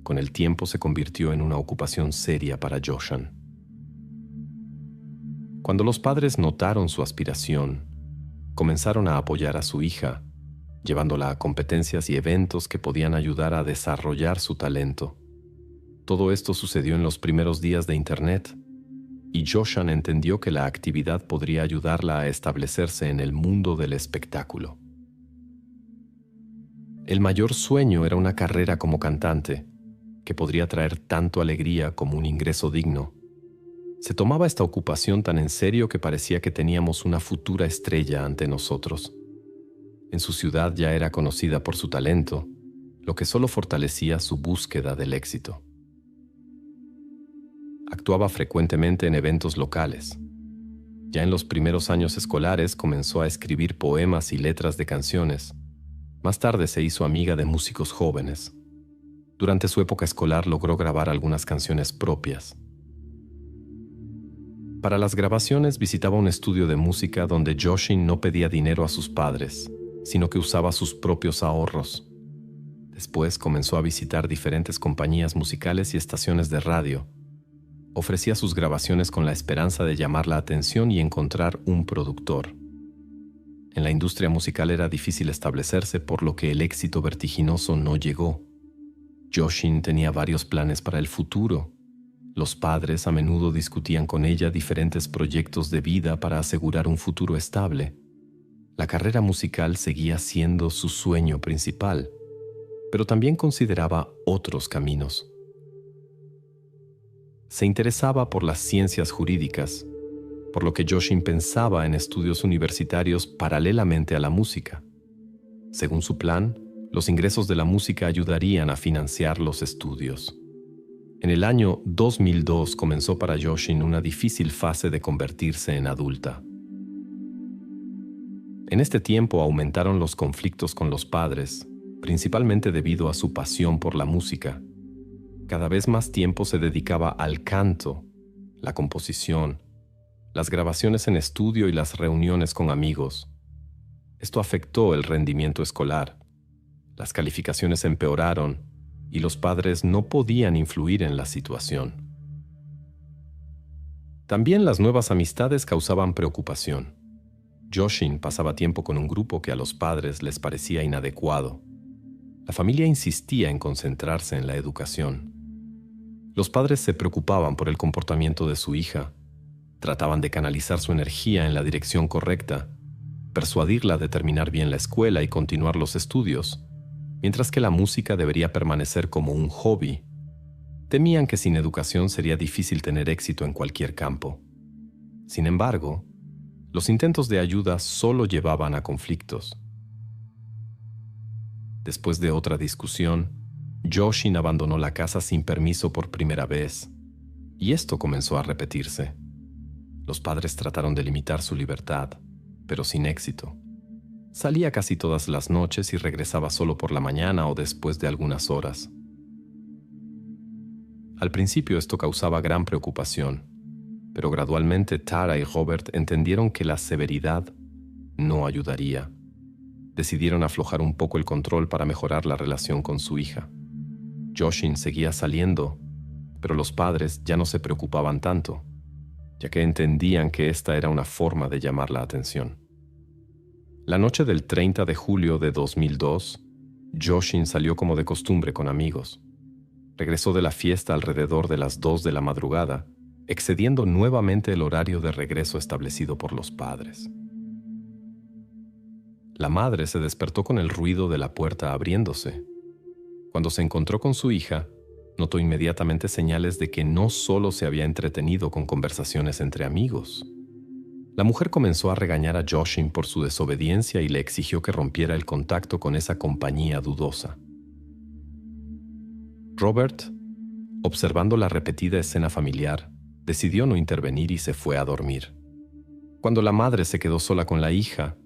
con el tiempo se convirtió en una ocupación seria para Joshan. Cuando los padres notaron su aspiración, comenzaron a apoyar a su hija, llevándola a competencias y eventos que podían ayudar a desarrollar su talento. Todo esto sucedió en los primeros días de Internet, y Joshan entendió que la actividad podría ayudarla a establecerse en el mundo del espectáculo. El mayor sueño era una carrera como cantante, que podría traer tanto alegría como un ingreso digno. Se tomaba esta ocupación tan en serio que parecía que teníamos una futura estrella ante nosotros. En su ciudad ya era conocida por su talento, lo que solo fortalecía su búsqueda del éxito. Actuaba frecuentemente en eventos locales. Ya en los primeros años escolares comenzó a escribir poemas y letras de canciones. Más tarde se hizo amiga de músicos jóvenes. Durante su época escolar logró grabar algunas canciones propias. Para las grabaciones visitaba un estudio de música donde Joshin no pedía dinero a sus padres. sino que usaba sus propios ahorros. Después comenzó a visitar diferentes compañías musicales y estaciones de radio. Ofrecía sus grabaciones con la esperanza de llamar la atención y encontrar un productor. En la industria musical era difícil establecerse, por lo que el éxito vertiginoso no llegó. Joshin tenía varios planes para el futuro. Los padres a menudo discutían con ella diferentes proyectos de vida para asegurar un futuro estable. La carrera musical seguía siendo su sueño principal, pero también consideraba otros caminos. Se interesaba por las ciencias jurídicas, por lo que Joshin pensaba en estudios universitarios paralelamente a la música. Según su plan, los ingresos de la música ayudarían a financiar los estudios. En el año 2002 comenzó para Joshin una difícil fase de convertirse en adulta. En este tiempo aumentaron los conflictos con los padres, principalmente debido a su pasión por la música. Cada vez más tiempo se dedicaba al canto, la composición, las grabaciones en estudio y las reuniones con amigos. Esto afectó el rendimiento escolar. Las calificaciones empeoraron y los padres no podían influir en la situación. También las nuevas amistades causaban preocupación. Joshin pasaba tiempo con un grupo que a los padres les parecía inadecuado. La familia insistía en concentrarse en la educación. Los padres se preocupaban por el comportamiento de su hija. Trataban de canalizar su energía en la dirección correcta, persuadirla de terminar bien la escuela y continuar los estudios, mientras que la música debería permanecer como un hobby. Temían que sin educación sería difícil tener éxito en cualquier campo. Sin embargo, los intentos de ayuda solo llevaban a conflictos. Después de otra discusión, Joshin abandonó la casa sin permiso por primera vez, y esto comenzó a repetirse. Los padres trataron de limitar su libertad, pero sin éxito. Salía casi todas las noches y regresaba solo por la mañana o después de algunas horas. Al principio esto causaba gran preocupación, pero gradualmente Tara y Robert entendieron que la severidad no ayudaría. Decidieron aflojar un poco el control para mejorar la relación con su hija. Joshin seguía saliendo, pero los padres ya no se preocupaban tanto, ya que entendían que esta era una forma de llamar la atención. La noche del 30 de julio de 2002, Joshin salió como de costumbre con amigos. Regresó de la fiesta alrededor de las 2 de la madrugada, excediendo nuevamente el horario de regreso establecido por los padres. La madre se despertó con el ruido de la puerta abriéndose. Cuando se encontró con su hija, notó inmediatamente señales de que no solo se había entretenido con conversaciones entre amigos. La mujer comenzó a regañar a Joshin por su desobediencia y le exigió que rompiera el contacto con esa compañía dudosa. Robert, observando la repetida escena familiar, decidió no intervenir y se fue a dormir. Cuando la madre se quedó sola con la hija,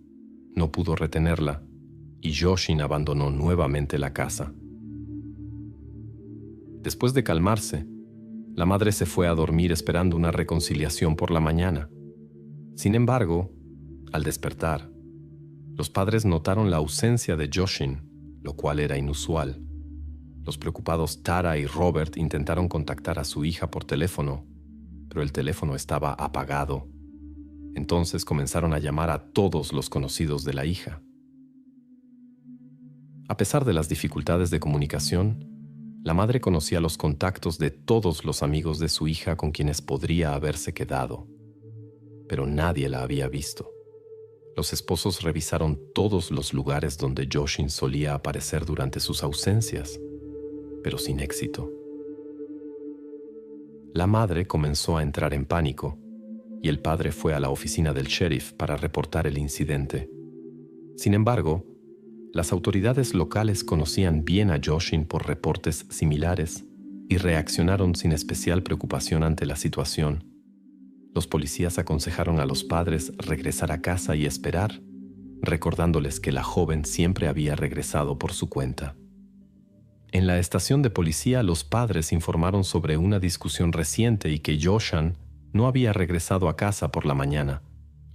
no pudo retenerla y Joshin abandonó nuevamente la casa. Después de calmarse, la madre se fue a dormir esperando una reconciliación por la mañana. Sin embargo, al despertar, los padres notaron la ausencia de Joshin, lo cual era inusual. Los preocupados Tara y Robert intentaron contactar a su hija por teléfono, pero el teléfono estaba apagado. Entonces comenzaron a llamar a todos los conocidos de la hija. A pesar de las dificultades de comunicación, la madre conocía los contactos de todos los amigos de su hija con quienes podría haberse quedado, pero nadie la había visto. Los esposos revisaron todos los lugares donde Joshin solía aparecer durante sus ausencias, pero sin éxito. La madre comenzó a entrar en pánico y el padre fue a la oficina del sheriff para reportar el incidente. Sin embargo, las autoridades locales conocían bien a Joshin por reportes similares y reaccionaron sin especial preocupación ante la situación. Los policías aconsejaron a los padres regresar a casa y esperar, recordándoles que la joven siempre había regresado por su cuenta. En la estación de policía, los padres informaron sobre una discusión reciente y que Joshin no había regresado a casa por la mañana,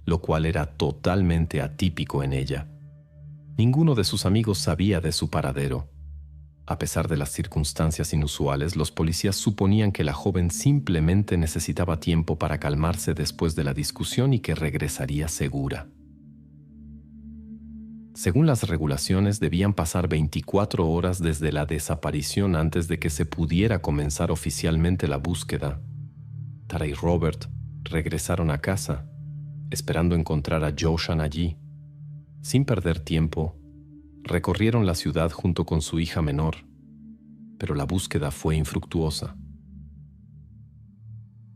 lo cual era totalmente atípico en ella. Ninguno de sus amigos sabía de su paradero. A pesar de las circunstancias inusuales, los policías suponían que la joven simplemente necesitaba tiempo para calmarse después de la discusión y que regresaría segura. Según las regulaciones, debían pasar 24 horas desde la desaparición antes de que se pudiera comenzar oficialmente la búsqueda. Tara y Robert regresaron a casa, esperando encontrar a Joshan allí. Sin perder tiempo, recorrieron la ciudad junto con su hija menor, pero la búsqueda fue infructuosa.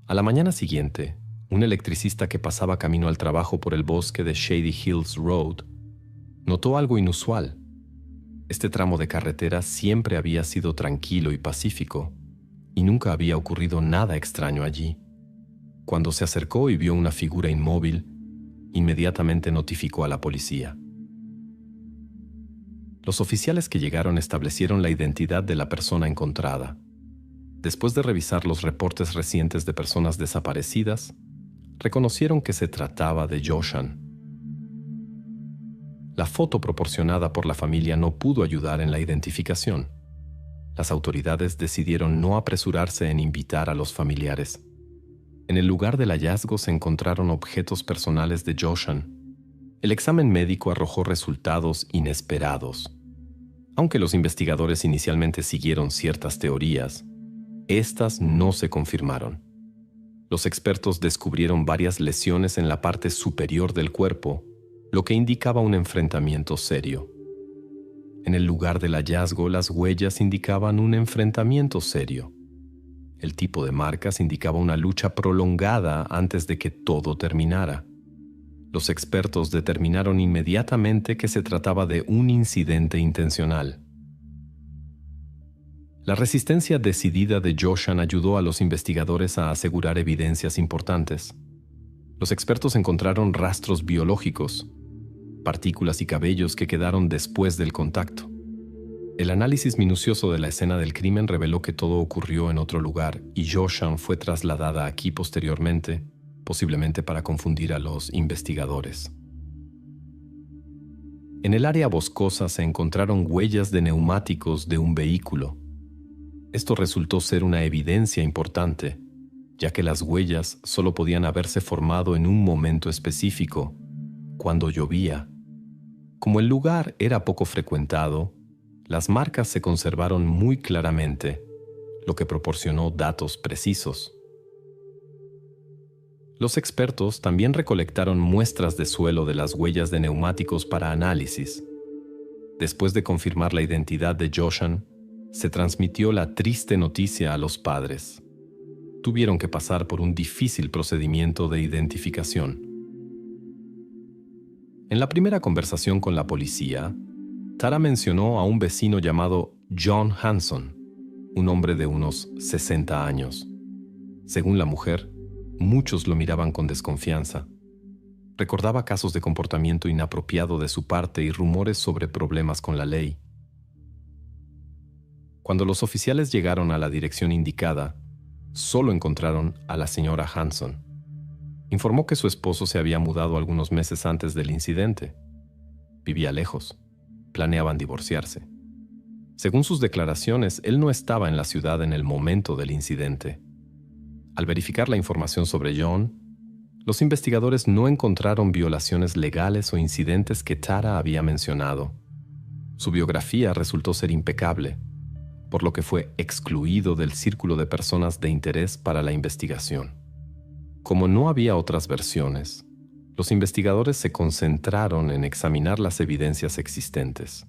A la mañana siguiente, un electricista que pasaba camino al trabajo por el bosque de Shady Hills Road notó algo inusual. Este tramo de carretera siempre había sido tranquilo y pacífico, y nunca había ocurrido nada extraño allí. Cuando se acercó y vio una figura inmóvil, inmediatamente notificó a la policía. Los oficiales que llegaron establecieron la identidad de la persona encontrada. Después de revisar los reportes recientes de personas desaparecidas, reconocieron que se trataba de Joshan. La foto proporcionada por la familia no pudo ayudar en la identificación. Las autoridades decidieron no apresurarse en invitar a los familiares. En el lugar del hallazgo se encontraron objetos personales de Joshan. El examen médico arrojó resultados inesperados. Aunque los investigadores inicialmente siguieron ciertas teorías, estas no se confirmaron. Los expertos descubrieron varias lesiones en la parte superior del cuerpo, lo que indicaba un enfrentamiento serio. En el lugar del hallazgo, las huellas indicaban un enfrentamiento serio. El tipo de marcas indicaba una lucha prolongada antes de que todo terminara. Los expertos determinaron inmediatamente que se trataba de un incidente intencional. La resistencia decidida de Joshan ayudó a los investigadores a asegurar evidencias importantes. Los expertos encontraron rastros biológicos, partículas y cabellos que quedaron después del contacto. El análisis minucioso de la escena del crimen reveló que todo ocurrió en otro lugar y Joshan fue trasladada aquí posteriormente, posiblemente para confundir a los investigadores. En el área boscosa se encontraron huellas de neumáticos de un vehículo. Esto resultó ser una evidencia importante, ya que las huellas solo podían haberse formado en un momento específico, cuando llovía. Como el lugar era poco frecuentado, las marcas se conservaron muy claramente, lo que proporcionó datos precisos. Los expertos también recolectaron muestras de suelo de las huellas de neumáticos para análisis. Después de confirmar la identidad de Joshan, se transmitió la triste noticia a los padres. Tuvieron que pasar por un difícil procedimiento de identificación. En la primera conversación con la policía, Tara mencionó a un vecino llamado John Hanson, un hombre de unos 60 años. Según la mujer, muchos lo miraban con desconfianza. Recordaba casos de comportamiento inapropiado de su parte y rumores sobre problemas con la ley. Cuando los oficiales llegaron a la dirección indicada, solo encontraron a la señora Hanson. Informó que su esposo se había mudado algunos meses antes del incidente. Vivía lejos. Planeaban divorciarse. Según sus declaraciones, él no estaba en la ciudad en el momento del incidente. Al verificar la información sobre John, los investigadores no encontraron violaciones legales o incidentes que Tara había mencionado. Su biografía resultó ser impecable, por lo que fue excluido del círculo de personas de interés para la investigación. Como no había otras versiones, los investigadores se concentraron en examinar las evidencias existentes.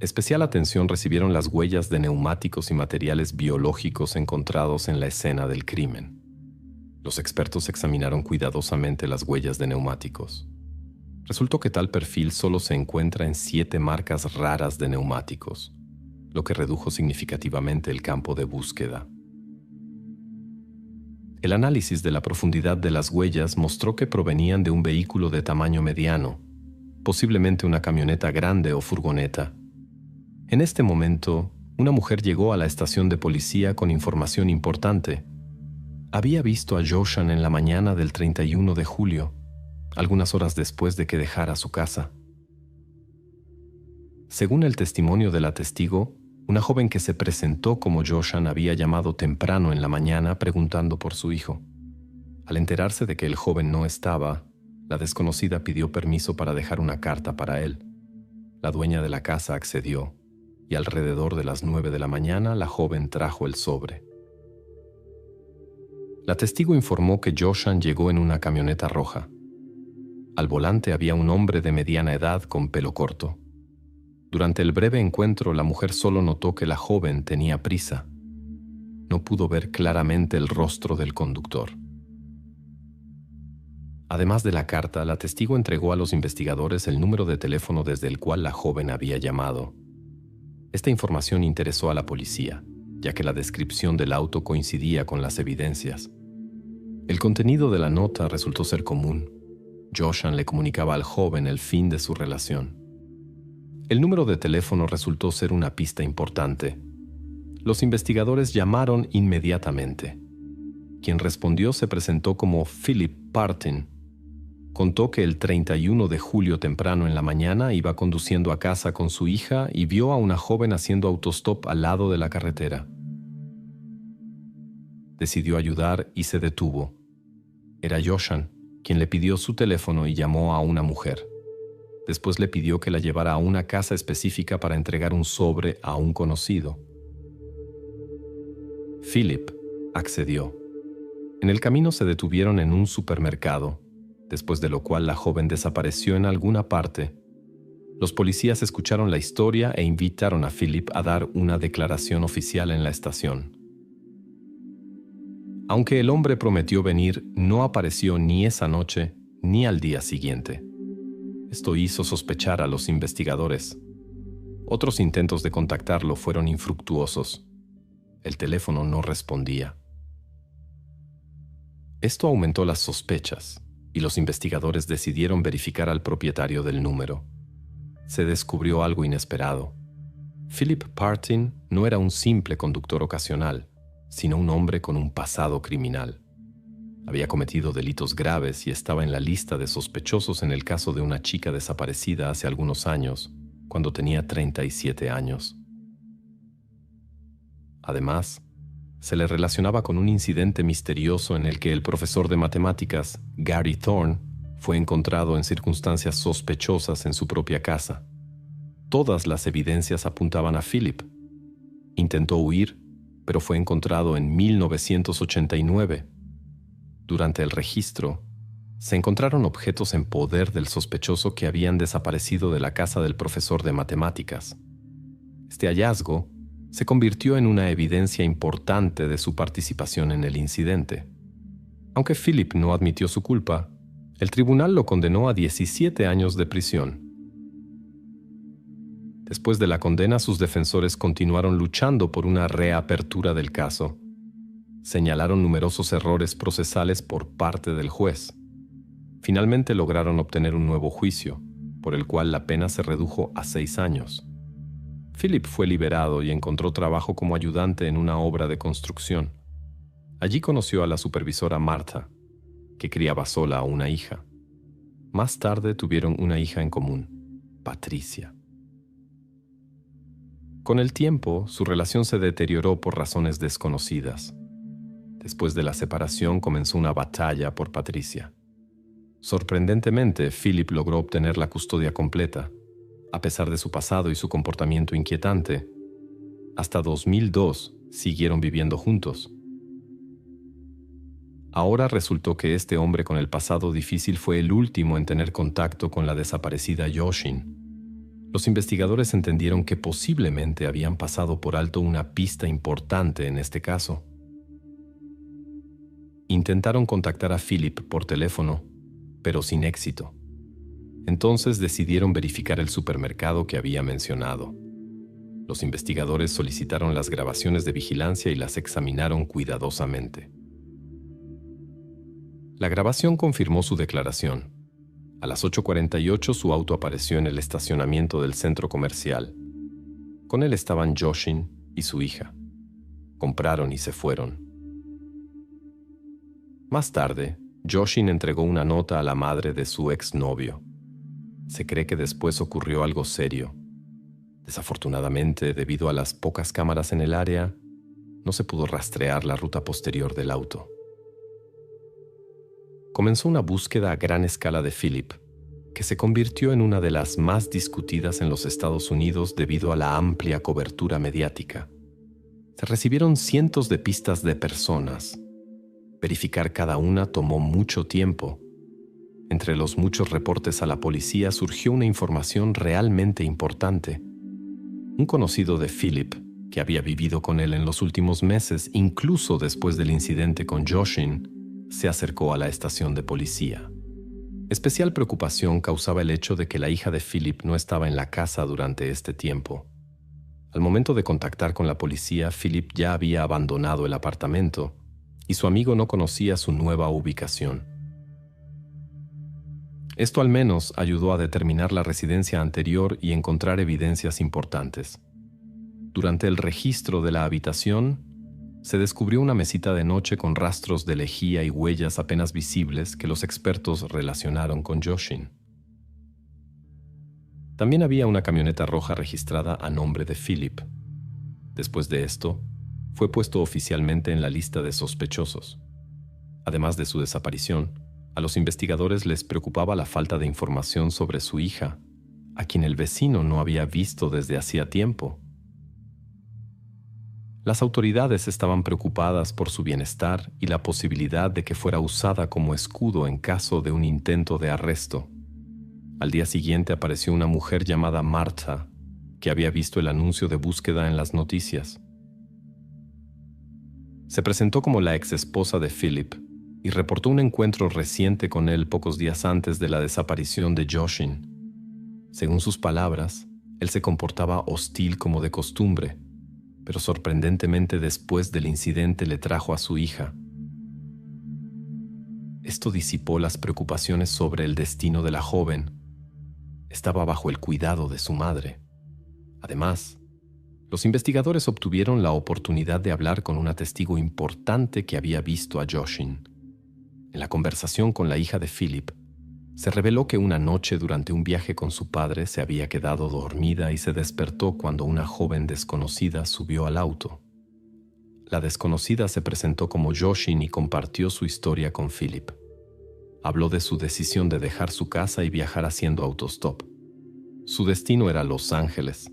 Especial atención recibieron las huellas de neumáticos y materiales biológicos encontrados en la escena del crimen. Los expertos examinaron cuidadosamente las huellas de neumáticos. Resultó que tal perfil solo se encuentra en 7 marcas raras de neumáticos, lo que redujo significativamente el campo de búsqueda. El análisis de la profundidad de las huellas mostró que provenían de un vehículo de tamaño mediano, posiblemente una camioneta grande o furgoneta. En este momento, una mujer llegó a la estación de policía con información importante. Había visto a Joshan en la mañana del 31 de julio, algunas horas después de que dejara su casa. Según el testimonio de la testigo, una joven que se presentó como Joshan había llamado temprano en la mañana preguntando por su hijo. Al enterarse de que el joven no estaba, la desconocida pidió permiso para dejar una carta para él. La dueña de la casa accedió, y alrededor de las 9 de la mañana la joven trajo el sobre. La testigo informó que Joshan llegó en una camioneta roja. Al volante había un hombre de mediana edad con pelo corto. Durante el breve encuentro, la mujer solo notó que la joven tenía prisa. No pudo ver claramente el rostro del conductor. Además de la carta, la testigo entregó a los investigadores el número de teléfono desde el cual la joven había llamado. Esta información interesó a la policía, ya que la descripción del auto coincidía con las evidencias. El contenido de la nota resultó ser común. Joshan le comunicaba al joven el fin de su relación. El número de teléfono resultó ser una pista importante. Los investigadores llamaron inmediatamente. Quien respondió se presentó como Philip Partin. Contó que el 31 de julio temprano en la mañana iba conduciendo a casa con su hija y vio a una joven haciendo autostop al lado de la carretera. Decidió ayudar y se detuvo. Era Joshan, quien le pidió su teléfono y llamó a una mujer. Después le pidió que la llevara a una casa específica para entregar un sobre a un conocido. Philip accedió. En el camino se detuvieron en un supermercado, después de lo cual la joven desapareció en alguna parte. Los policías escucharon la historia e invitaron a Philip a dar una declaración oficial en la estación. Aunque el hombre prometió venir, no apareció ni esa noche ni al día siguiente. Esto hizo sospechar a los investigadores. Otros intentos de contactarlo fueron infructuosos. El teléfono no respondía. Esto aumentó las sospechas, y los investigadores decidieron verificar al propietario del número. Se descubrió algo inesperado. Philip Partin no era un simple conductor ocasional, sino un hombre con un pasado criminal. Había cometido delitos graves y estaba en la lista de sospechosos en el caso de una chica desaparecida hace algunos años, cuando tenía 37 años. Además, se le relacionaba con un incidente misterioso en el que el profesor de matemáticas, Gary Thorne, fue encontrado en circunstancias sospechosas en su propia casa. Todas las evidencias apuntaban a Philip. Intentó huir, pero fue encontrado en 1989. Durante el registro, se encontraron objetos en poder del sospechoso que habían desaparecido de la casa del profesor de matemáticas. Este hallazgo se convirtió en una evidencia importante de su participación en el incidente. Aunque Philip no admitió su culpa, el tribunal lo condenó a 17 años de prisión. Después de la condena, sus defensores continuaron luchando por una reapertura del caso. Señalaron numerosos errores procesales por parte del juez. Finalmente lograron obtener un nuevo juicio, por el cual la pena se redujo a 6 años. Philip fue liberado y encontró trabajo como ayudante en una obra de construcción. Allí conoció a la supervisora Martha, que criaba sola a una hija. Más tarde tuvieron una hija en común, Patricia. Con el tiempo, su relación se deterioró por razones desconocidas. Después de la separación comenzó una batalla por Patricia. Sorprendentemente, Philip logró obtener la custodia completa, a pesar de su pasado y su comportamiento inquietante. Hasta 2002 siguieron viviendo juntos. Ahora resultó que este hombre con el pasado difícil fue el último en tener contacto con la desaparecida Joshin. Los investigadores entendieron que posiblemente habían pasado por alto una pista importante en este caso. Intentaron contactar a Philip por teléfono, pero sin éxito. Entonces decidieron verificar el supermercado que había mencionado. Los investigadores solicitaron las grabaciones de vigilancia y las examinaron cuidadosamente. La grabación confirmó su declaración. A las 8:48 su auto apareció en el estacionamiento del centro comercial. Con él estaban Joshin y su hija. Compraron y se fueron. Más tarde, Joshin entregó una nota a la madre de su exnovio. Se cree que después ocurrió algo serio. Desafortunadamente, debido a las pocas cámaras en el área, no se pudo rastrear la ruta posterior del auto. Comenzó una búsqueda a gran escala de Philip, que se convirtió en una de las más discutidas en los Estados Unidos debido a la amplia cobertura mediática. Se recibieron cientos de pistas de personas. Verificar cada una tomó mucho tiempo. Entre los muchos reportes a la policía surgió una información realmente importante. Un conocido de Philip, que había vivido con él en los últimos meses, incluso después del incidente con Joshin, se acercó a la estación de policía. Especial preocupación causaba el hecho de que la hija de Philip no estaba en la casa durante este tiempo. Al momento de contactar con la policía, Philip ya había abandonado el apartamento y su amigo no conocía su nueva ubicación. Esto al menos ayudó a determinar la residencia anterior y encontrar evidencias importantes. Durante el registro de la habitación, se descubrió una mesita de noche con rastros de lejía y huellas apenas visibles que los expertos relacionaron con Joshin. También había una camioneta roja registrada a nombre de Philip. Después de esto, fue puesto oficialmente en la lista de sospechosos. Además de su desaparición, a los investigadores les preocupaba la falta de información sobre su hija, a quien el vecino no había visto desde hacía tiempo. Las autoridades estaban preocupadas por su bienestar y la posibilidad de que fuera usada como escudo en caso de un intento de arresto. Al día siguiente apareció una mujer llamada Martha, que había visto el anuncio de búsqueda en las noticias. Se presentó como la exesposa de Philip y reportó un encuentro reciente con él pocos días antes de la desaparición de Joshin. Según sus palabras, él se comportaba hostil como de costumbre, pero sorprendentemente después del incidente le trajo a su hija. Esto disipó las preocupaciones sobre el destino de la joven. Estaba bajo el cuidado de su madre. Además, los investigadores obtuvieron la oportunidad de hablar con una testigo importante que había visto a Joshin. En la conversación con la hija de Philip, se reveló que una noche durante un viaje con su padre se había quedado dormida y se despertó cuando una joven desconocida subió al auto. La desconocida se presentó como Joshin y compartió su historia con Philip. Habló de su decisión de dejar su casa y viajar haciendo autostop. Su destino era Los Ángeles,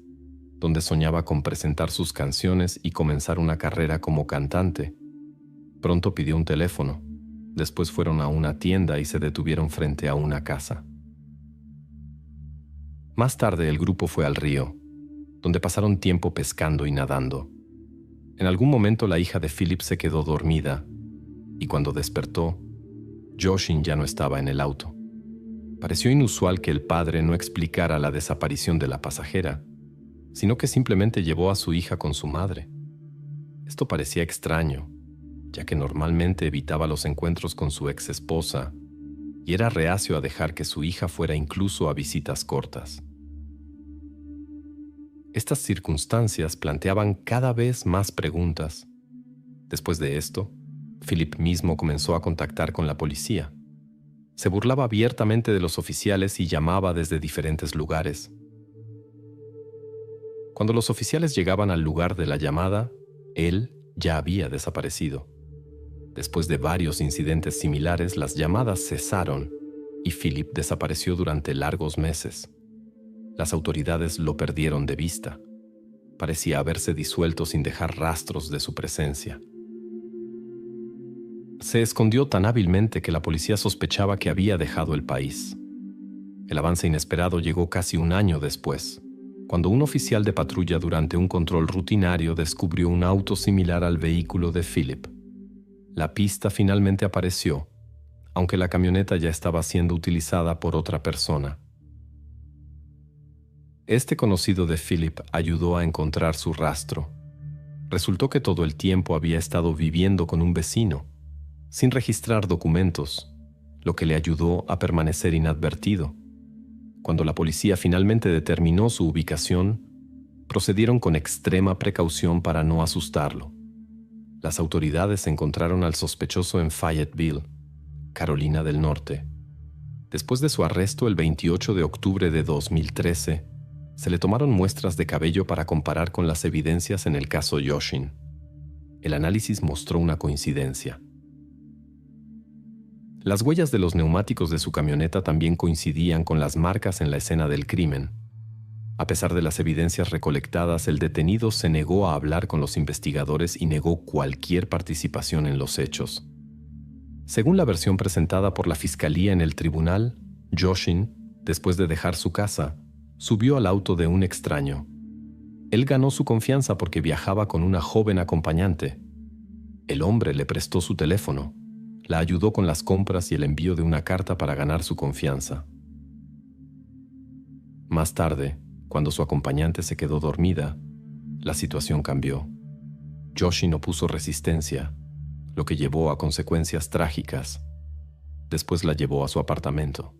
donde soñaba con presentar sus canciones y comenzar una carrera como cantante. Pronto pidió un teléfono. Después fueron a una tienda y se detuvieron frente a una casa. Más tarde el grupo fue al río, donde pasaron tiempo pescando y nadando. En algún momento la hija de Philip se quedó dormida y cuando despertó, Joshin ya no estaba en el auto. Pareció inusual que el padre no explicara la desaparición de la pasajera, sino que simplemente llevó a su hija con su madre. Esto parecía extraño, ya que normalmente evitaba los encuentros con su ex esposa y era reacio a dejar que su hija fuera incluso a visitas cortas. Estas circunstancias planteaban cada vez más preguntas. Después de esto, Philip mismo comenzó a contactar con la policía. Se burlaba abiertamente de los oficiales y llamaba desde diferentes lugares. Cuando los oficiales llegaban al lugar de la llamada, él ya había desaparecido. Después de varios incidentes similares, las llamadas cesaron y Philip desapareció durante largos meses. Las autoridades lo perdieron de vista. Parecía haberse disuelto sin dejar rastros de su presencia. Se escondió tan hábilmente que la policía sospechaba que había dejado el país. El avance inesperado llegó casi un año después, cuando un oficial de patrulla durante un control rutinario descubrió un auto similar al vehículo de Philip. La pista finalmente apareció, aunque la camioneta ya estaba siendo utilizada por otra persona. Este conocido de Philip ayudó a encontrar su rastro. Resultó que todo el tiempo había estado viviendo con un vecino, sin registrar documentos, lo que le ayudó a permanecer inadvertido. Cuando la policía finalmente determinó su ubicación, procedieron con extrema precaución para no asustarlo. Las autoridades encontraron al sospechoso en Fayetteville, Carolina del Norte. Después de su arresto el 28 de octubre de 2013, Se le tomaron muestras de cabello para comparar con las evidencias en el caso Yoshin. El análisis mostró una coincidencia. Las huellas de los neumáticos de su camioneta también coincidían con las marcas en la escena del crimen. A pesar de las evidencias recolectadas, el detenido se negó a hablar con los investigadores y negó cualquier participación en los hechos. Según la versión presentada por la fiscalía en el tribunal, Yoshin, después de dejar su casa, subió al auto de un extraño. Él ganó su confianza porque viajaba con una joven acompañante. El hombre le prestó su teléfono, la ayudó con las compras y el envío de una carta para ganar su confianza. Más tarde, cuando su acompañante se quedó dormida, la situación cambió. Yoshin opuso resistencia, lo que llevó a consecuencias trágicas. Después la llevó a su apartamento.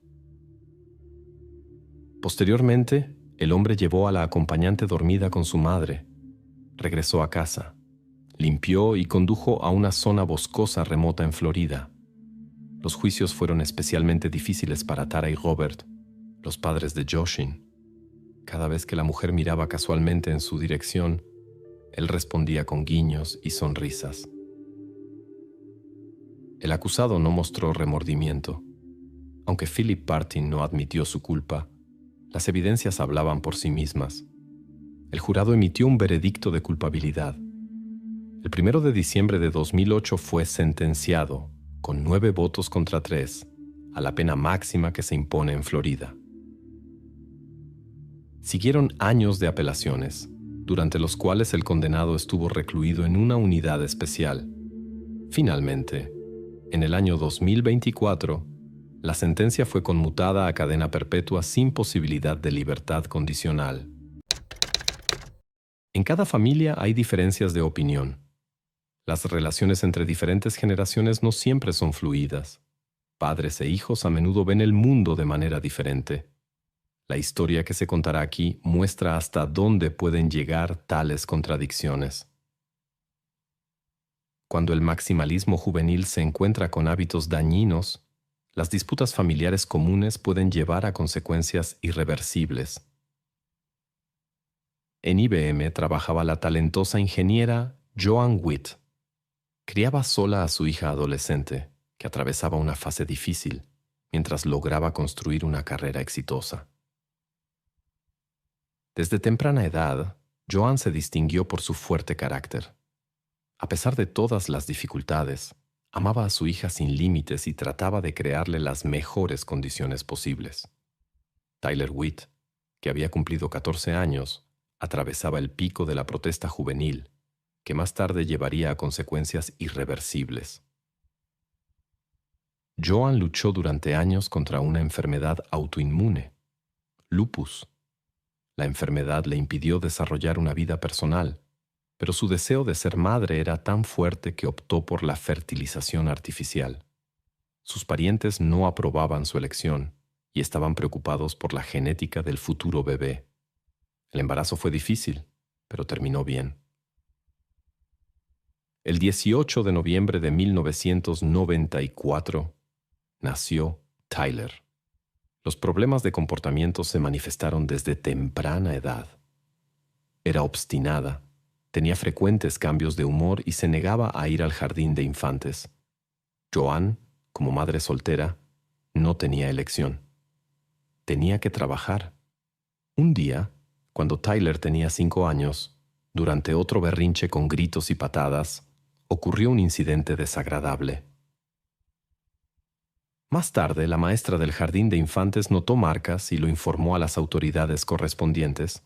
Posteriormente, el hombre llevó a la acompañante dormida con su madre. Regresó a casa, limpió y condujo a una zona boscosa remota en Florida. Los juicios fueron especialmente difíciles para Tara y Robert, los padres de Yoshin. Cada vez que la mujer miraba casualmente en su dirección, él respondía con guiños y sonrisas. El acusado no mostró remordimiento. Aunque Philip Bartin no admitió su culpa, las evidencias hablaban por sí mismas. El jurado emitió un veredicto de culpabilidad. El 1 de diciembre de 2008 fue sentenciado, con 9 votos contra 3, a la pena máxima que se impone en Florida. Siguieron años de apelaciones, durante los cuales el condenado estuvo recluido en una unidad especial. Finalmente, en el año 2024, la sentencia fue conmutada a cadena perpetua sin posibilidad de libertad condicional. En cada familia hay diferencias de opinión. Las relaciones entre diferentes generaciones no siempre son fluidas. Padres e hijos a menudo ven el mundo de manera diferente. La historia que se contará aquí muestra hasta dónde pueden llegar tales contradicciones. Cuando el maximalismo juvenil se encuentra con hábitos dañinos, las disputas familiares comunes pueden llevar a consecuencias irreversibles. En IBM trabajaba la talentosa ingeniera Joan Witt. Criaba sola a su hija adolescente, que atravesaba una fase difícil, mientras lograba construir una carrera exitosa. Desde temprana edad, Joan se distinguió por su fuerte carácter. A pesar de todas las dificultades, amaba a su hija sin límites y trataba de crearle las mejores condiciones posibles. Tyler Witt, que había cumplido 14 años, atravesaba el pico de la protesta juvenil, que más tarde llevaría a consecuencias irreversibles. Joan luchó durante años contra una enfermedad autoinmune, lupus. La enfermedad le impidió desarrollar una vida personal, pero su deseo de ser madre era tan fuerte que optó por la fertilización artificial. Sus parientes no aprobaban su elección y estaban preocupados por la genética del futuro bebé. El embarazo fue difícil, pero terminó bien. El 18 de noviembre de 1994 nació Tyler. Los problemas de comportamiento se manifestaron desde temprana edad. Era obstinada, tenía frecuentes cambios de humor y se negaba a ir al jardín de infantes. Joan, como madre soltera, no tenía elección. Tenía que trabajar. Un día, cuando Tyler tenía 5 años, durante otro berrinche con gritos y patadas, ocurrió un incidente desagradable. Más tarde, la maestra del jardín de infantes notó marcas y lo informó a las autoridades correspondientes.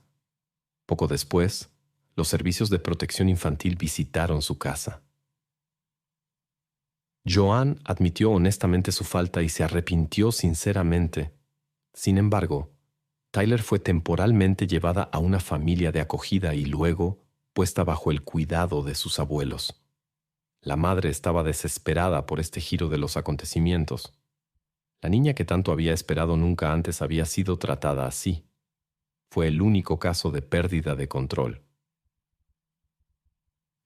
Poco después, los servicios de protección infantil visitaron su casa. Joan admitió honestamente su falta y se arrepintió sinceramente. Sin embargo, Tyler fue temporalmente llevada a una familia de acogida y luego puesta bajo el cuidado de sus abuelos. La madre estaba desesperada por este giro de los acontecimientos. La niña que tanto había esperado nunca antes había sido tratada así. Fue el único caso de pérdida de control.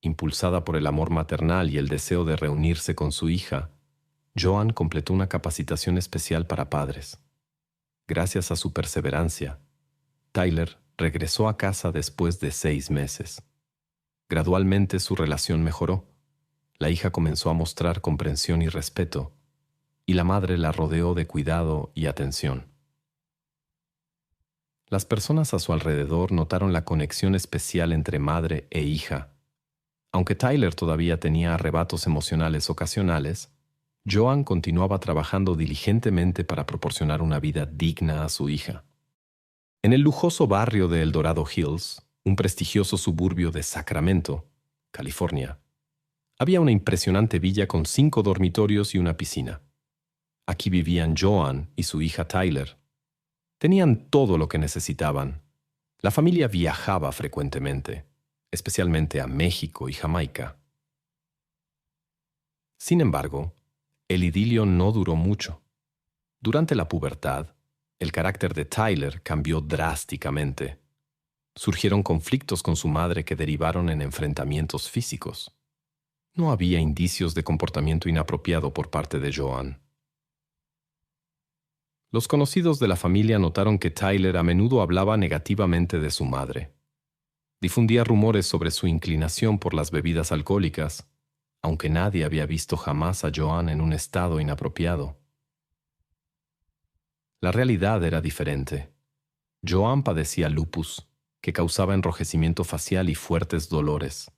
Impulsada por el amor maternal y el deseo de reunirse con su hija, Joan completó una capacitación especial para padres. Gracias a su perseverancia, Tyler regresó a casa después de 6 meses. Gradualmente su relación mejoró. La hija comenzó a mostrar comprensión y respeto, y la madre la rodeó de cuidado y atención. Las personas a su alrededor notaron la conexión especial entre madre e hija. Aunque Tyler todavía tenía arrebatos emocionales ocasionales, Joan continuaba trabajando diligentemente para proporcionar una vida digna a su hija. En el lujoso barrio de El Dorado Hills, un prestigioso suburbio de Sacramento, California, había una impresionante villa con 5 dormitorios y una piscina. Aquí vivían Joan y su hija Tyler. Tenían todo lo que necesitaban. La familia viajaba frecuentemente, especialmente a México y Jamaica. Sin embargo, el idilio no duró mucho. Durante la pubertad, el carácter de Tyler cambió drásticamente. Surgieron conflictos con su madre que derivaron en enfrentamientos físicos. No había indicios de comportamiento inapropiado por parte de Joan. Los conocidos de la familia notaron que Tyler a menudo hablaba negativamente de su madre. Difundía rumores sobre su inclinación por las bebidas alcohólicas, aunque nadie había visto jamás a Joan en un estado inapropiado. La realidad era diferente. Joan padecía lupus, que causaba enrojecimiento facial y fuertes dolores.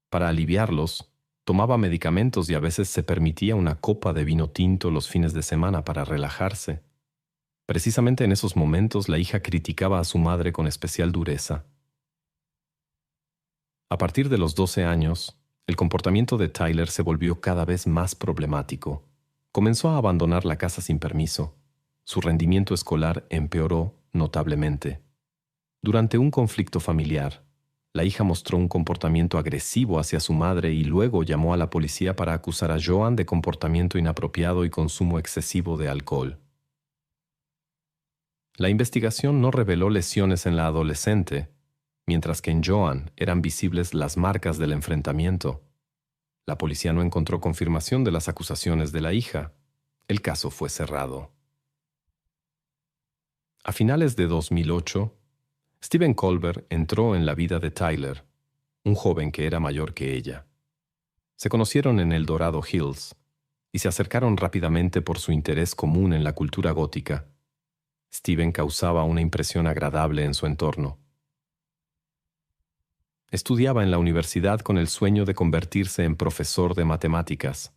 Para aliviarlos, tomaba medicamentos y a veces se permitía una copa de vino tinto los fines de semana para relajarse. Precisamente en esos momentos la hija criticaba a su madre con especial dureza. A partir de los 12 años, el comportamiento de Tyler se volvió cada vez más problemático. Comenzó a abandonar la casa sin permiso. Su rendimiento escolar empeoró notablemente. Durante un conflicto familiar, la hija mostró un comportamiento agresivo hacia su madre y luego llamó a la policía para acusar a Joan de comportamiento inapropiado y consumo excesivo de alcohol. La investigación no reveló lesiones en la adolescente, mientras que en Joan eran visibles las marcas del enfrentamiento. La policía no encontró confirmación de las acusaciones de la hija. El caso fue cerrado. A finales de 2008, Stephen Colbert entró en la vida de Tyler, un joven que era mayor que ella. Se conocieron en El Dorado Hills y se acercaron rápidamente por su interés común en la cultura gótica. Stephen causaba una impresión agradable en su entorno. Estudiaba en la universidad con el sueño de convertirse en profesor de matemáticas.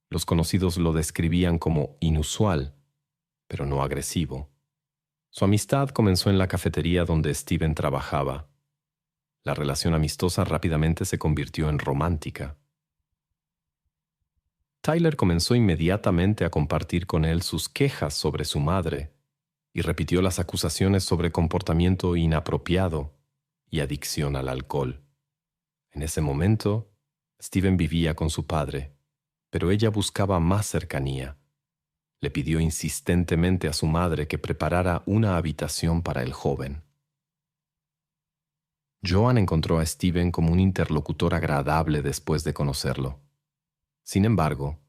Los conocidos lo describían como inusual, pero no agresivo. Su amistad comenzó en la cafetería donde Stephen trabajaba. La relación amistosa rápidamente se convirtió en romántica. Tyler comenzó inmediatamente a compartir con él sus quejas sobre su madre y repitió las acusaciones sobre comportamiento inapropiado y adicción al alcohol. En ese momento, Stephen vivía con su padre, pero ella buscaba más cercanía. Le pidió insistentemente a su madre que preparara una habitación para el joven. Joan encontró a Stephen como un interlocutor agradable después de conocerlo. Sin embargo,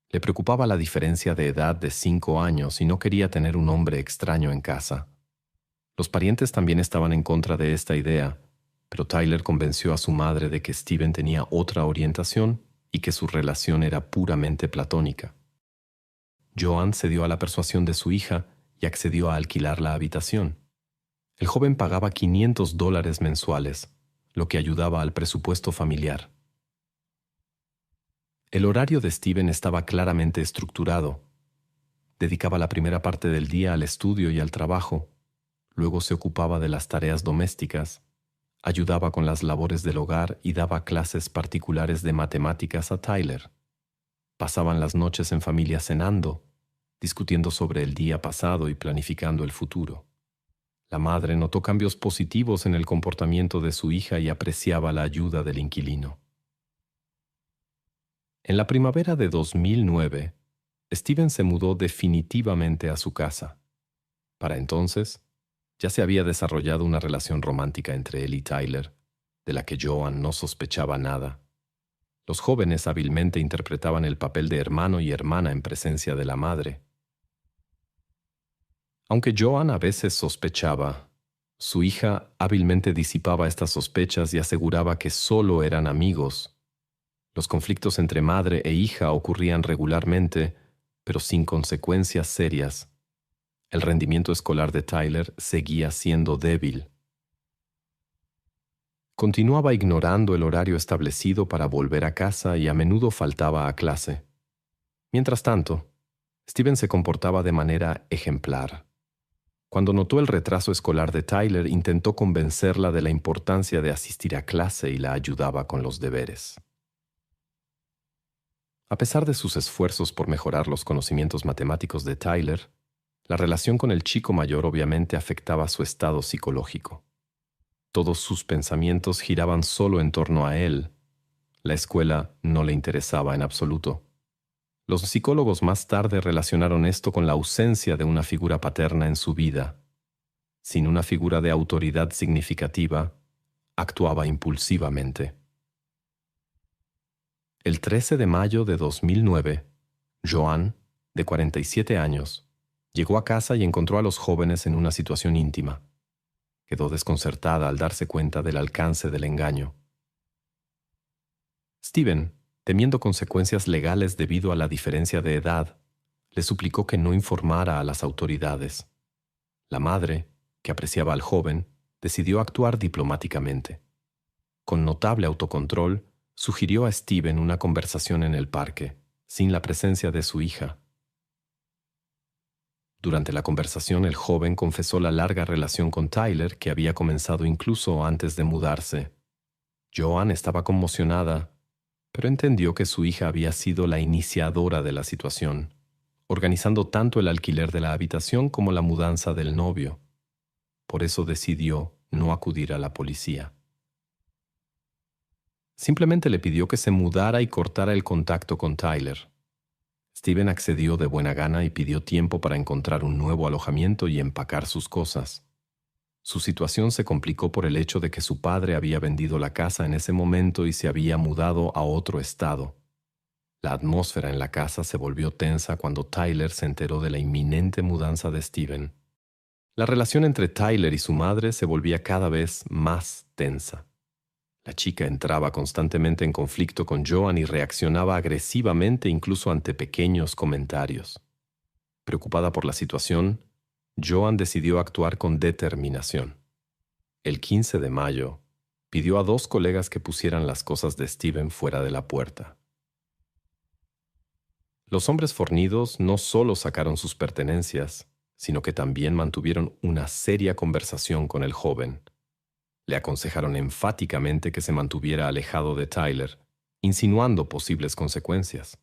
le preocupaba la diferencia de edad de 5 años y no quería tener un hombre extraño en casa. Los parientes también estaban en contra de esta idea, pero Tyler convenció a su madre de que Stephen tenía otra orientación y que su relación era puramente platónica. Joan cedió a la persuasión de su hija y accedió a alquilar la habitación. El joven pagaba $500 mensuales, lo que ayudaba al presupuesto familiar. El horario de Stephen estaba claramente estructurado. Dedicaba la primera parte del día al estudio y al trabajo. Luego se ocupaba de las tareas domésticas, ayudaba con las labores del hogar y daba clases particulares de matemáticas a Tyler. Pasaban las noches en familia cenando, discutiendo sobre el día pasado y planificando el futuro. La madre notó cambios positivos en el comportamiento de su hija y apreciaba la ayuda del inquilino. En la primavera de 2009, Stephen se mudó definitivamente a su casa. Para entonces, ya se había desarrollado una relación romántica entre él y Tyler, de la que Joan no sospechaba nada. Los jóvenes hábilmente interpretaban el papel de hermano y hermana en presencia de la madre. Aunque Joan a veces sospechaba, Su hija hábilmente disipaba estas sospechas y aseguraba que solo eran amigos. Los conflictos entre madre e hija ocurrían regularmente, pero sin consecuencias serias. El rendimiento escolar de Tyler seguía siendo débil. Continuaba ignorando el horario establecido para volver a casa y a menudo faltaba a clase. Mientras tanto, Steven se comportaba de manera ejemplar. Cuando notó el retraso escolar de Tyler, intentó convencerla de la importancia de asistir a clase y la ayudaba con los deberes. A pesar de sus esfuerzos por mejorar los conocimientos matemáticos de Tyler, la relación con el chico mayor obviamente afectaba su estado psicológico. Todos sus pensamientos giraban solo en torno a él. La escuela no le interesaba en absoluto. Los psicólogos más tarde relacionaron esto con la ausencia de una figura paterna en su vida. Sin una figura de autoridad significativa, actuaba impulsivamente. El 13 de mayo de 2009, Joan, de 47 años, llegó a casa y encontró a los jóvenes en una situación íntima. Quedó desconcertada al darse cuenta del alcance del engaño. Steven, temiendo consecuencias legales debido a la diferencia de edad, le suplicó que no informara a las autoridades. La madre, que apreciaba al joven, decidió actuar diplomáticamente. Con notable autocontrol, sugirió a Steven una conversación en el parque, sin la presencia de su hija. Durante la conversación, el joven confesó la larga relación con Tyler que había comenzado incluso antes de mudarse. Joan estaba conmocionada, pero entendió que su hija había sido la iniciadora de la situación, organizando tanto el alquiler de la habitación como la mudanza del novio. Por eso decidió no acudir a la policía. Simplemente le pidió que se mudara y cortara el contacto con Tyler. Steven accedió de buena gana y pidió tiempo para encontrar un nuevo alojamiento y empacar sus cosas. Su situación se complicó por el hecho de que su padre había vendido la casa en ese momento y se había mudado a otro estado. La atmósfera en la casa se volvió tensa cuando Tyler se enteró de la inminente mudanza de Steven. La relación entre Tyler y su madre se volvía cada vez más tensa. La chica entraba constantemente en conflicto con Joan y reaccionaba agresivamente incluso ante pequeños comentarios. Preocupada por la situación, Joan decidió actuar con determinación. El 15 de mayo, pidió a 2 colegas que pusieran las cosas de Steven fuera de la puerta. Los hombres fornidos no solo sacaron sus pertenencias, sino que también mantuvieron una seria conversación con el joven. Le aconsejaron enfáticamente que se mantuviera alejado de Tyler, insinuando posibles consecuencias.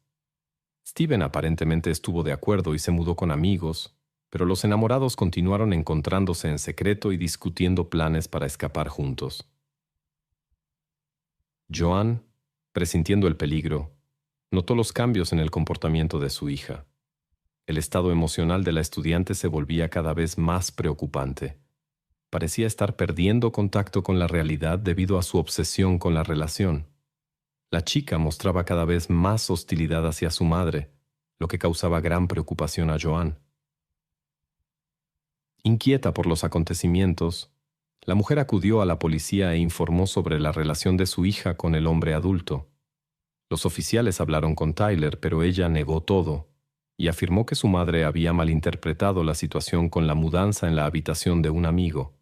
Steven aparentemente estuvo de acuerdo y se mudó con amigos, pero los enamorados continuaron encontrándose en secreto y discutiendo planes para escapar juntos. Joan, presintiendo el peligro, notó los cambios en el comportamiento de su hija. El estado emocional de la estudiante se volvía cada vez más preocupante. Parecía estar perdiendo contacto con la realidad debido a su obsesión con la relación. La chica mostraba cada vez más hostilidad hacia su madre, lo que causaba gran preocupación a Joan. Inquieta por los acontecimientos, la mujer acudió a la policía e informó sobre la relación de su hija con el hombre adulto. Los oficiales hablaron con Tyler, pero ella negó todo y afirmó que su madre había malinterpretado la situación con la mudanza en la habitación de un amigo.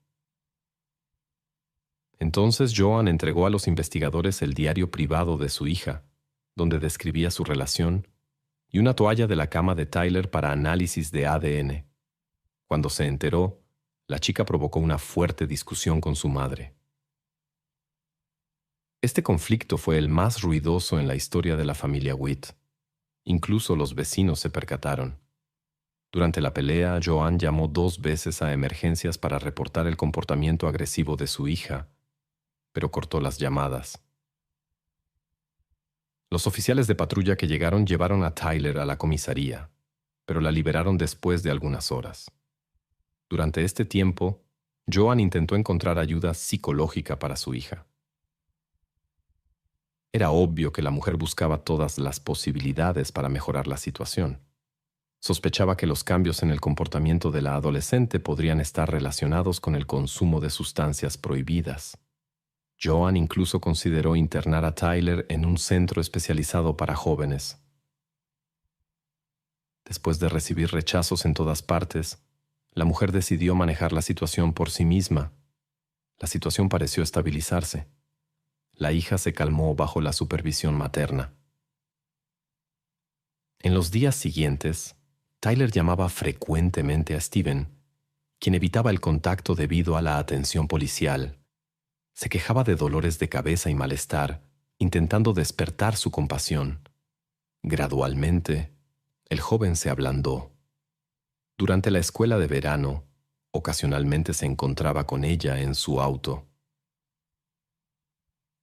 Entonces Joan entregó a los investigadores el diario privado de su hija, donde describía su relación, y una toalla de la cama de Tyler para análisis de ADN. Cuando se enteró, la chica provocó una fuerte discusión con su madre. Este conflicto fue el más ruidoso en la historia de la familia Witt. Incluso los vecinos se percataron. Durante la pelea, Joan llamó 2 veces a emergencias para reportar el comportamiento agresivo de su hija, pero cortó las llamadas. Los oficiales de patrulla que llegaron llevaron a Tyler a la comisaría, pero la liberaron después de algunas horas. Durante este tiempo, Joan intentó encontrar ayuda psicológica para su hija. Era obvio que la mujer buscaba todas las posibilidades para mejorar la situación. Sospechaba que los cambios en el comportamiento de la adolescente podrían estar relacionados con el consumo de sustancias prohibidas. Joan incluso consideró internar a Tyler en un centro especializado para jóvenes. Después de recibir rechazos en todas partes, la mujer decidió manejar la situación por sí misma. La situación pareció estabilizarse. La hija se calmó bajo la supervisión materna. En los días siguientes, Tyler llamaba frecuentemente a Steven, quien evitaba el contacto debido a la atención policial. Se quejaba de dolores de cabeza y malestar, intentando despertar su compasión. Gradualmente, el joven se ablandó. Durante la escuela de verano, ocasionalmente se encontraba con ella en su auto.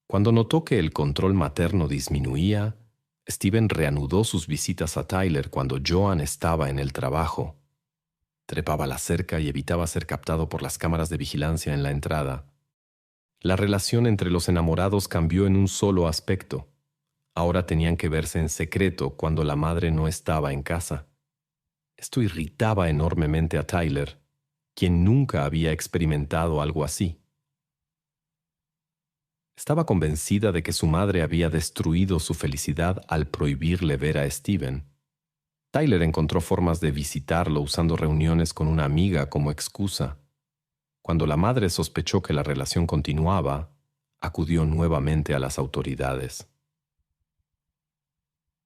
Cuando notó que el control materno disminuía, Steven reanudó sus visitas a Tyler cuando Joan estaba en el trabajo. Trepaba la cerca y evitaba ser captado por las cámaras de vigilancia en la entrada. La relación entre los enamorados cambió en un solo aspecto. Ahora tenían que verse en secreto cuando la madre no estaba en casa. Esto irritaba enormemente a Tyler, quien nunca había experimentado algo así. Estaba convencida de que su madre había destruido su felicidad al prohibirle ver a Steven. Tyler encontró formas de visitarlo usando reuniones con una amiga como excusa. Cuando la madre sospechó que la relación continuaba, acudió nuevamente a las autoridades.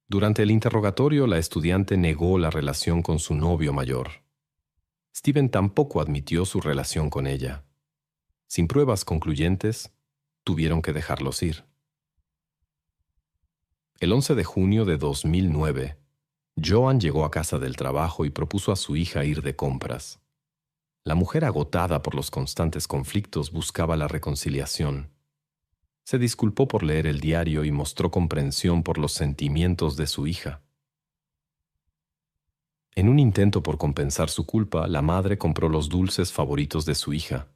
Durante el interrogatorio, la estudiante negó la relación con su novio mayor. Steven tampoco admitió su relación con ella. Sin pruebas concluyentes, tuvieron que dejarlos ir. El 11 de junio de 2009, Joan llegó a casa del trabajo y propuso a su hija ir de compras. La mujer, agotada por los constantes conflictos, buscaba la reconciliación. Se disculpó por leer el diario y mostró comprensión por los sentimientos de su hija. En un intento por compensar su culpa, la madre compró los dulces favoritos de su hija: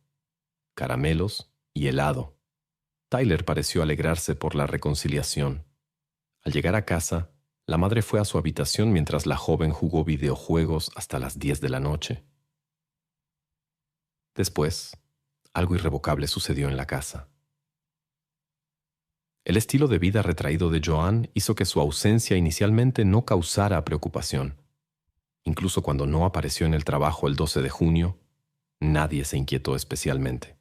caramelos y helado. Tyler pareció alegrarse por la reconciliación. Al llegar a casa, la madre fue a su habitación mientras la joven jugó videojuegos hasta las 10 de la noche. Después, algo irrevocable sucedió en la casa. El estilo de vida retraído de Joan hizo que su ausencia inicialmente no causara preocupación. Incluso cuando no apareció en el trabajo el 12 de junio, nadie se inquietó especialmente.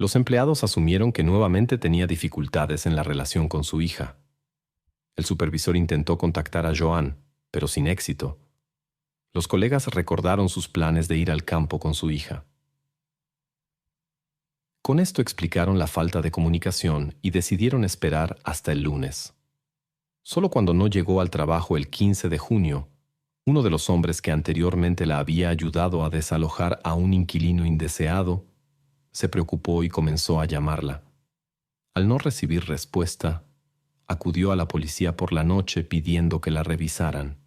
Los empleados asumieron que nuevamente tenía dificultades en la relación con su hija. El supervisor intentó contactar a Joan, pero sin éxito. Los colegas recordaron sus planes de ir al campo con su hija. Con esto explicaron la falta de comunicación y decidieron esperar hasta el lunes. Solo cuando no llegó al trabajo el 15 de junio, uno de los hombres que anteriormente la había ayudado a desalojar a un inquilino indeseado se preocupó y comenzó a llamarla. Al no recibir respuesta, acudió a la policía por la noche pidiendo que la revisaran.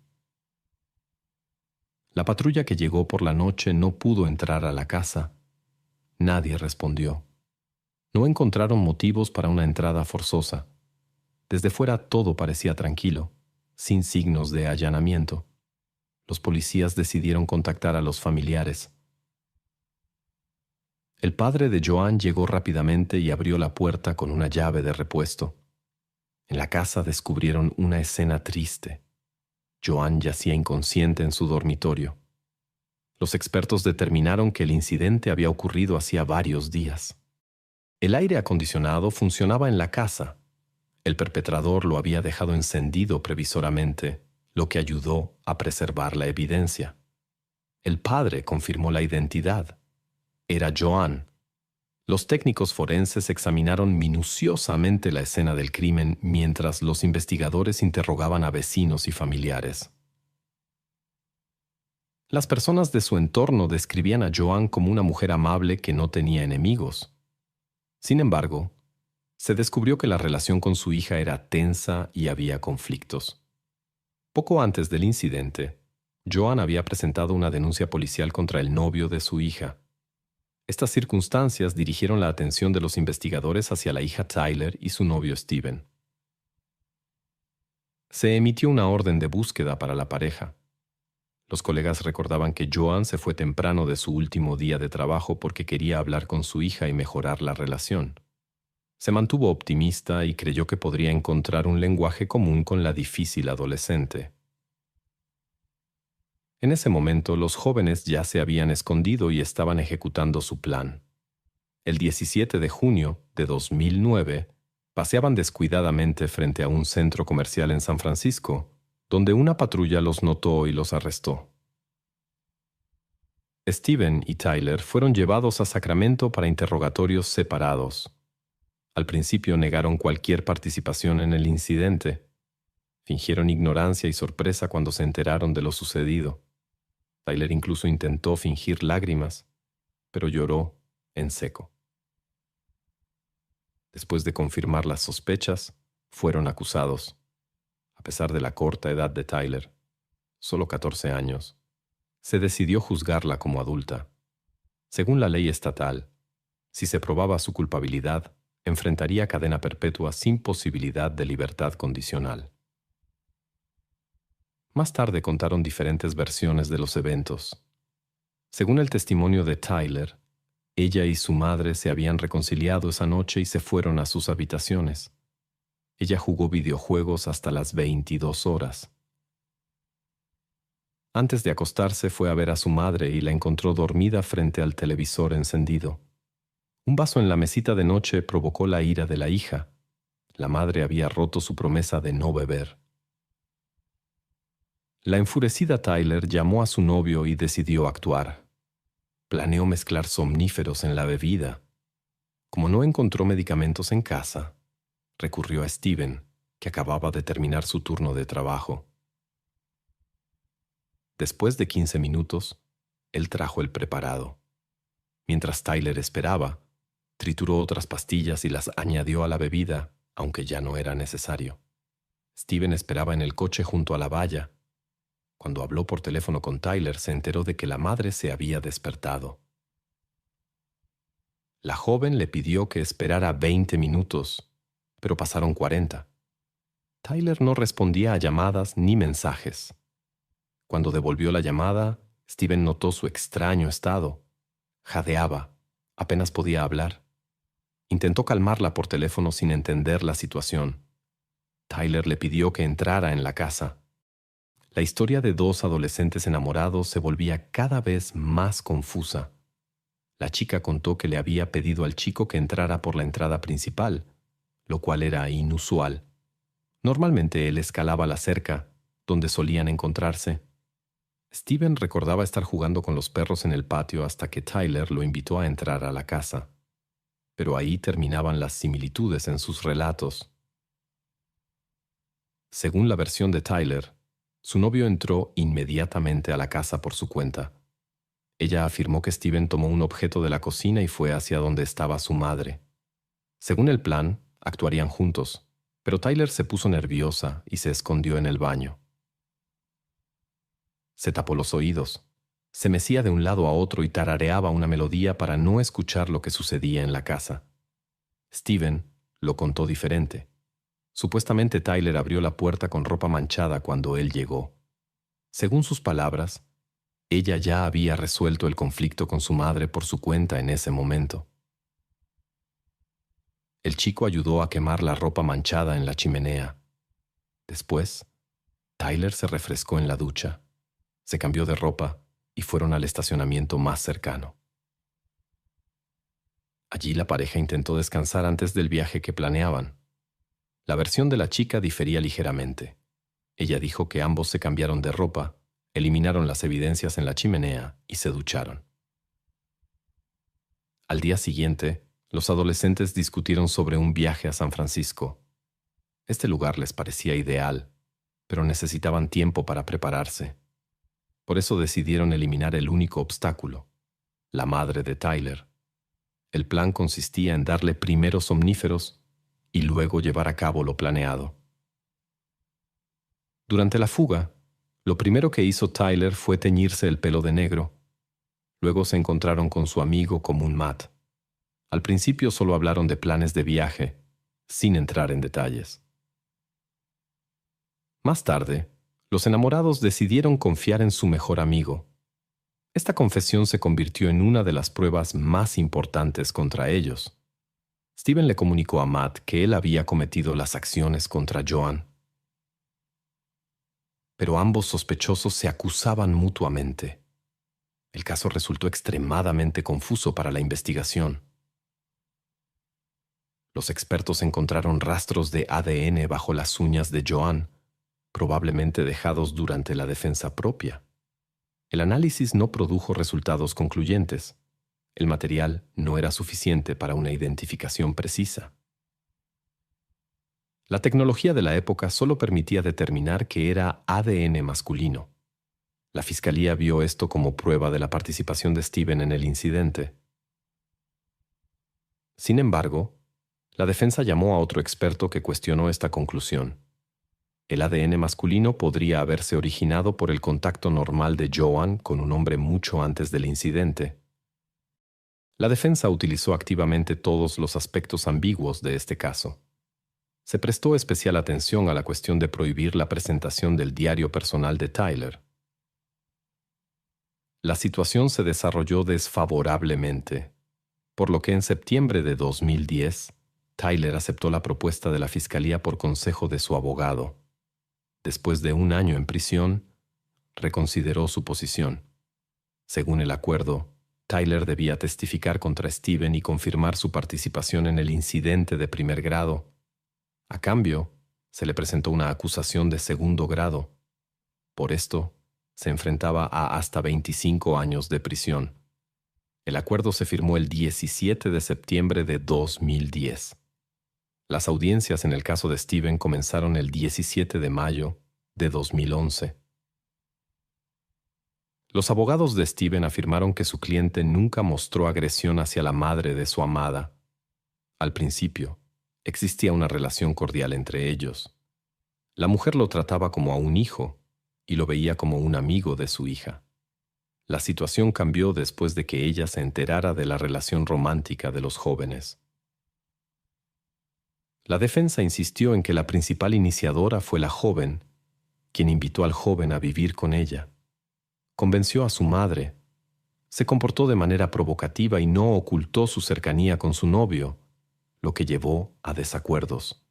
La patrulla que llegó por la noche no pudo entrar a la casa. Nadie respondió. No encontraron motivos para una entrada forzosa. Desde fuera todo parecía tranquilo, sin signos de allanamiento. Los policías decidieron contactar a los familiares. El padre de Joan llegó rápidamente y abrió la puerta con una llave de repuesto. En la casa descubrieron una escena triste. Joan yacía inconsciente en su dormitorio. Los expertos determinaron que el incidente había ocurrido hacía varios días. El aire acondicionado funcionaba en la casa. El perpetrador lo había dejado encendido previsoramente, lo que ayudó a preservar la evidencia. El padre confirmó la identidad. Era Joan. Los técnicos forenses examinaron minuciosamente la escena del crimen mientras los investigadores interrogaban a vecinos y familiares. Las personas de su entorno describían a Joan como una mujer amable que no tenía enemigos. Sin embargo, se descubrió que la relación con su hija era tensa y había conflictos. Poco antes del incidente, Joan había presentado una denuncia policial contra el novio de su hija. Estas circunstancias dirigieron la atención de los investigadores hacia la hija Tyler y su novio Steven. Se emitió una orden de búsqueda para la pareja. Los colegas recordaban que Joan se fue temprano de su último día de trabajo porque quería hablar con su hija y mejorar la relación. Se mantuvo optimista y creyó que podría encontrar un lenguaje común con la difícil adolescente. En ese momento, los jóvenes ya se habían escondido y estaban ejecutando su plan. El 17 de junio de 2009, paseaban descuidadamente frente a un centro comercial en San Francisco, donde una patrulla los notó y los arrestó. Steven y Tyler fueron llevados a Sacramento para interrogatorios separados. Al principio negaron cualquier participación en el incidente. Fingieron ignorancia y sorpresa cuando se enteraron de lo sucedido. Tyler incluso intentó fingir lágrimas, pero lloró en seco. Después de confirmar las sospechas, fueron acusados. A pesar de la corta edad de Tyler, solo 14 años, se decidió juzgarla como adulta. Según la ley estatal, si se probaba su culpabilidad, enfrentaría cadena perpetua sin posibilidad de libertad condicional. Más tarde contaron diferentes versiones de los eventos. Según el testimonio de Tyler, ella y su madre se habían reconciliado esa noche y se fueron a sus habitaciones. Ella jugó videojuegos hasta las 22 horas. Antes de acostarse fue a ver a su madre y la encontró dormida frente al televisor encendido. Un vaso en la mesita de noche provocó la ira de la hija. La madre había roto su promesa de no beber. La enfurecida Tyler llamó a su novio y decidió actuar. Planeó mezclar somníferos en la bebida. Como no encontró medicamentos en casa, recurrió a Steven, que acababa de terminar su turno de trabajo. Después de 15 minutos, él trajo el preparado. Mientras Tyler esperaba, trituró otras pastillas y las añadió a la bebida, aunque ya no era necesario. Steven esperaba en el coche junto a la valla. Cuando habló por teléfono con Tyler, se enteró de que la madre se había despertado. La joven le pidió que esperara 20 minutos, pero pasaron 40. Tyler no respondía a llamadas ni mensajes. Cuando devolvió la llamada, Steven notó su extraño estado. Jadeaba, apenas podía hablar. Intentó calmarla por teléfono sin entender la situación. Tyler le pidió que entrara en la casa. La historia de dos adolescentes enamorados se volvía cada vez más confusa. La chica contó que le había pedido al chico que entrara por la entrada principal, lo cual era inusual. Normalmente él escalaba la cerca, donde solían encontrarse. Steven recordaba estar jugando con los perros en el patio hasta que Tyler lo invitó a entrar a la casa. Pero ahí terminaban las similitudes en sus relatos. Según la versión de Tyler, su novio entró inmediatamente a la casa por su cuenta. Ella afirmó que Steven tomó un objeto de la cocina y fue hacia donde estaba su madre. Según el plan, actuarían juntos, pero Tyler se puso nerviosa y se escondió en el baño. Se tapó los oídos, se mecía de un lado a otro y tarareaba una melodía para no escuchar lo que sucedía en la casa. Steven lo contó diferente. Supuestamente Tyler abrió la puerta con ropa manchada cuando él llegó. Según sus palabras, ella ya había resuelto el conflicto con su madre por su cuenta en ese momento. El chico ayudó a quemar la ropa manchada en la chimenea. Después, Tyler se refrescó en la ducha, se cambió de ropa y fueron al estacionamiento más cercano. Allí la pareja intentó descansar antes del viaje que planeaban. La versión de la chica difería ligeramente. Ella dijo que ambos se cambiaron de ropa, eliminaron las evidencias en la chimenea y se ducharon. Al día siguiente, los adolescentes discutieron sobre un viaje a San Francisco. Este lugar les parecía ideal, pero necesitaban tiempo para prepararse. Por eso decidieron eliminar el único obstáculo, la madre de Tyler. El plan consistía en darle primero somníferos y luego llevar a cabo lo planeado. Durante la fuga, lo primero que hizo Tyler fue teñirse el pelo de negro. Luego se encontraron con su amigo común Matt. Al principio solo hablaron de planes de viaje, sin entrar en detalles. Más tarde, los enamorados decidieron confiar en su mejor amigo. Esta confesión se convirtió en una de las pruebas más importantes contra ellos. Steven le comunicó a Matt que él había cometido las acciones contra Joan. Pero ambos sospechosos se acusaban mutuamente. El caso resultó extremadamente confuso para la investigación. Los expertos encontraron rastros de ADN bajo las uñas de Joan, probablemente dejados durante la defensa propia. El análisis no produjo resultados concluyentes. El material no era suficiente para una identificación precisa. La tecnología de la época solo permitía determinar que era ADN masculino. La fiscalía vio esto como prueba de la participación de Steven en el incidente. Sin embargo, la defensa llamó a otro experto que cuestionó esta conclusión. El ADN masculino podría haberse originado por el contacto normal de Joan con un hombre mucho antes del incidente. La defensa utilizó activamente todos los aspectos ambiguos de este caso. Se prestó especial atención a la cuestión de prohibir la presentación del diario personal de Tyler. La situación se desarrolló desfavorablemente, por lo que en septiembre de 2010, Tyler aceptó la propuesta de la fiscalía por consejo de su abogado. Después de un año en prisión, reconsideró su posición. Según el acuerdo, Tyler debía testificar contra Steven y confirmar su participación en el incidente de primer grado. A cambio, se le presentó una acusación de segundo grado. Por esto, se enfrentaba a hasta 25 años de prisión. El acuerdo se firmó el 17 de septiembre de 2010. Las audiencias en el caso de Steven comenzaron el 17 de mayo de 2011. Los abogados de Steven afirmaron que su cliente nunca mostró agresión hacia la madre de su amada. Al principio, existía una relación cordial entre ellos. La mujer lo trataba como a un hijo y lo veía como un amigo de su hija. La situación cambió después de que ella se enterara de la relación romántica de los jóvenes. La defensa insistió en que la principal iniciadora fue la joven, quien invitó al joven a vivir con ella. Convenció a su madre. Se comportó de manera provocativa y no ocultó su cercanía con su novio, lo que llevó a desacuerdos.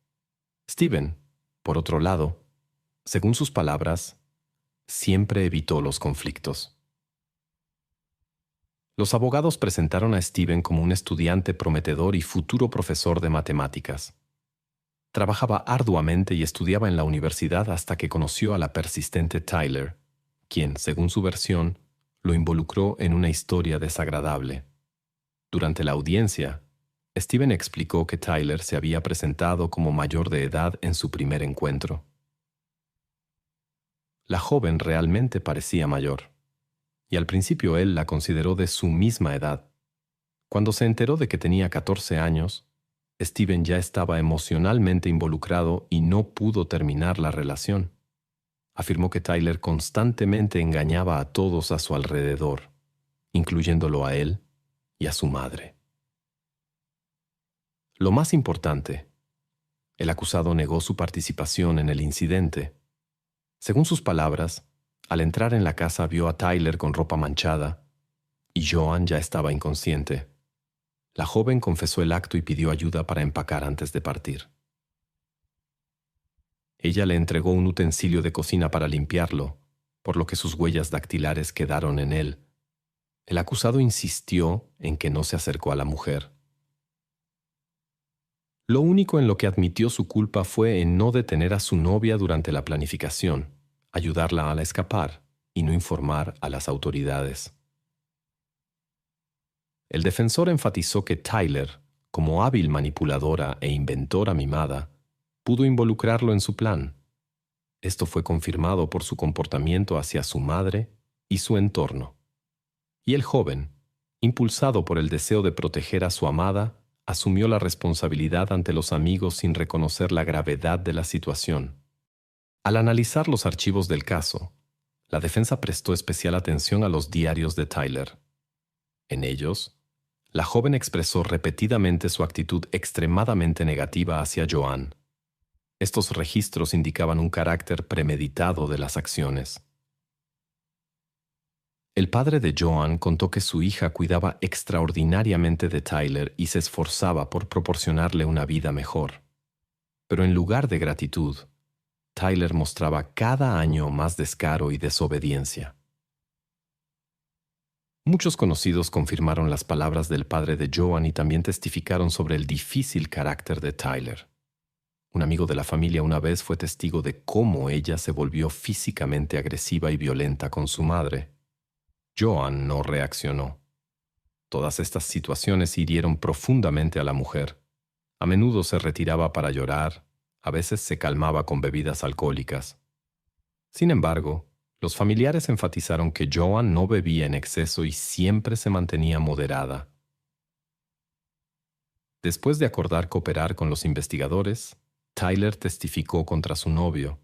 Steven, por otro lado, según sus palabras, siempre evitó los conflictos. Los abogados presentaron a Steven como un estudiante prometedor y futuro profesor de matemáticas. Trabajaba arduamente y estudiaba en la universidad hasta que conoció a la persistente Tyler, quien, según su versión, lo involucró en una historia desagradable. Durante la audiencia, Steven explicó que Tyler se había presentado como mayor de edad en su primer encuentro. La joven realmente parecía mayor, y al principio él la consideró de su misma edad. Cuando se enteró de que tenía 14 años, Steven ya estaba emocionalmente involucrado y no pudo terminar la relación. Afirmó que Tyler constantemente engañaba a todos a su alrededor, incluyéndolo a él y a su madre. Lo más importante, el acusado negó su participación en el incidente. Según sus palabras, al entrar en la casa vio a Tyler con ropa manchada y Joan ya estaba inconsciente. La joven confesó el acto y pidió ayuda para empacar antes de partir. Ella le entregó un utensilio de cocina para limpiarlo, por lo que sus huellas dactilares quedaron en él. El acusado insistió en que no se acercó a la mujer. Lo único en lo que admitió su culpa fue en no detener a su novia durante la planificación, ayudarla a escapar y no informar a las autoridades. El defensor enfatizó que Tyler, como hábil manipuladora e inventora mimada, pudo involucrarlo en su plan. Esto fue confirmado por su comportamiento hacia su madre y su entorno. Y el joven, impulsado por el deseo de proteger a su amada, asumió la responsabilidad ante los amigos sin reconocer la gravedad de la situación. Al analizar los archivos del caso, la defensa prestó especial atención a los diarios de Tyler. En ellos, la joven expresó repetidamente su actitud extremadamente negativa hacia Joan. Estos registros indicaban un carácter premeditado de las acciones. El padre de Joan contó que su hija cuidaba extraordinariamente de Tyler y se esforzaba por proporcionarle una vida mejor. Pero en lugar de gratitud, Tyler mostraba cada año más descaro y desobediencia. Muchos conocidos confirmaron las palabras del padre de Joan y también testificaron sobre el difícil carácter de Tyler. Un amigo de la familia una vez fue testigo de cómo ella se volvió físicamente agresiva y violenta con su madre. Joan no reaccionó. Todas estas situaciones hirieron profundamente a la mujer. A menudo se retiraba para llorar, a veces se calmaba con bebidas alcohólicas. Sin embargo, los familiares enfatizaron que Joan no bebía en exceso y siempre se mantenía moderada. Después de acordar cooperar con los investigadores, Tyler testificó contra su novio.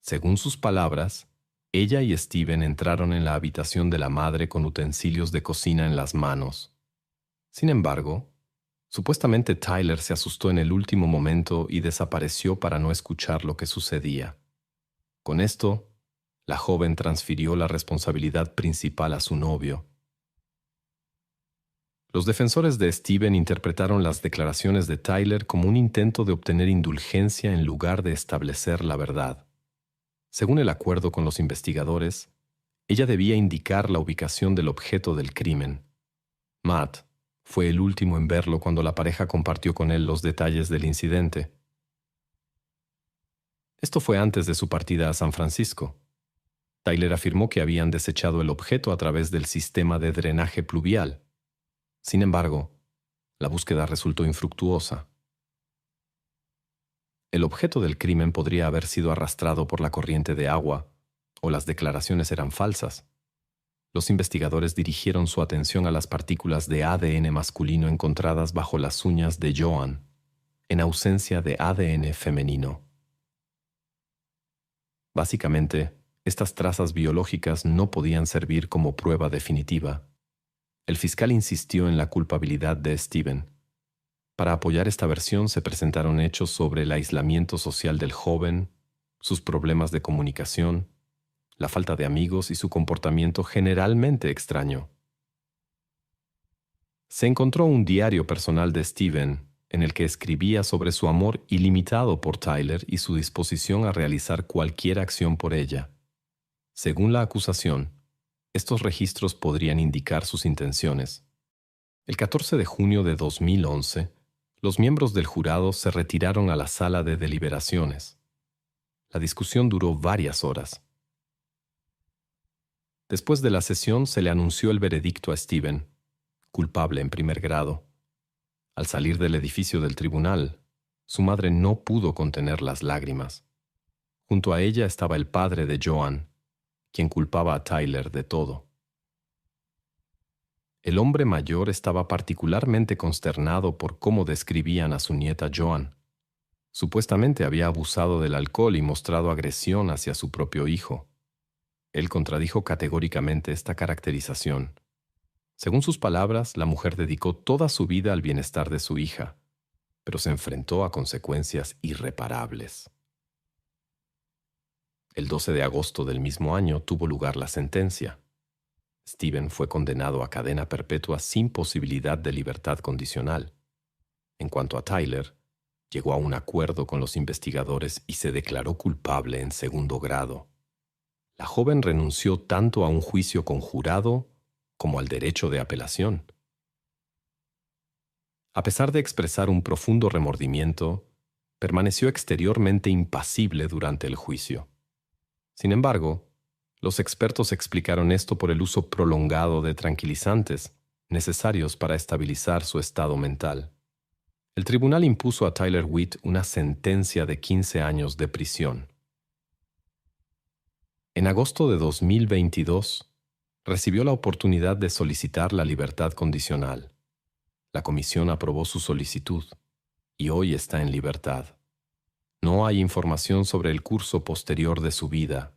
Según sus palabras, ella y Steven entraron en la habitación de la madre con utensilios de cocina en las manos. Sin embargo, supuestamente Tyler se asustó en el último momento y desapareció para no escuchar lo que sucedía. Con esto, la joven transfirió la responsabilidad principal a su novio. Los defensores de Steven interpretaron las declaraciones de Tyler como un intento de obtener indulgencia en lugar de establecer la verdad. Según el acuerdo con los investigadores, ella debía indicar la ubicación del objeto del crimen. Matt fue el último en verlo cuando la pareja compartió con él los detalles del incidente. Esto fue antes de su partida a San Francisco. Tyler afirmó que habían desechado el objeto a través del sistema de drenaje pluvial. Sin embargo, la búsqueda resultó infructuosa. El objeto del crimen podría haber sido arrastrado por la corriente de agua, o las declaraciones eran falsas. Los investigadores dirigieron su atención a las partículas de ADN masculino encontradas bajo las uñas de Joan, en ausencia de ADN femenino. Básicamente, estas trazas biológicas no podían servir como prueba definitiva. El fiscal insistió en la culpabilidad de Steven. Para apoyar esta versión se presentaron hechos sobre el aislamiento social del joven, sus problemas de comunicación, la falta de amigos y su comportamiento generalmente extraño. Se encontró un diario personal de Steven en el que escribía sobre su amor ilimitado por Tyler y su disposición a realizar cualquier acción por ella. Según la acusación, estos registros podrían indicar sus intenciones. El 14 de junio de 2011, los miembros del jurado se retiraron a la sala de deliberaciones. La discusión duró varias horas. Después de la sesión se le anunció el veredicto a Steven, culpable en primer grado. Al salir del edificio del tribunal, su madre no pudo contener las lágrimas. Junto a ella estaba el padre de Joan, quien culpaba a Tyler de todo. El hombre mayor estaba particularmente consternado por cómo describían a su nieta Joan. Supuestamente había abusado del alcohol y mostrado agresión hacia su propio hijo. Él contradijo categóricamente esta caracterización. Según sus palabras, la mujer dedicó toda su vida al bienestar de su hija, pero se enfrentó a consecuencias irreparables. El 12 de agosto del mismo año tuvo lugar la sentencia. Steven fue condenado a cadena perpetua sin posibilidad de libertad condicional. En cuanto a Tyler, llegó a un acuerdo con los investigadores y se declaró culpable en segundo grado. La joven renunció tanto a un juicio conjurado como al derecho de apelación. A pesar de expresar un profundo remordimiento, permaneció exteriormente impasible durante el juicio. Sin embargo, los expertos explicaron esto por el uso prolongado de tranquilizantes necesarios para estabilizar su estado mental. El tribunal impuso a Tyler Witt una sentencia de 15 años de prisión. En agosto de 2022, recibió la oportunidad de solicitar la libertad condicional. La comisión aprobó su solicitud y hoy está en libertad. No hay información sobre el curso posterior de su vida,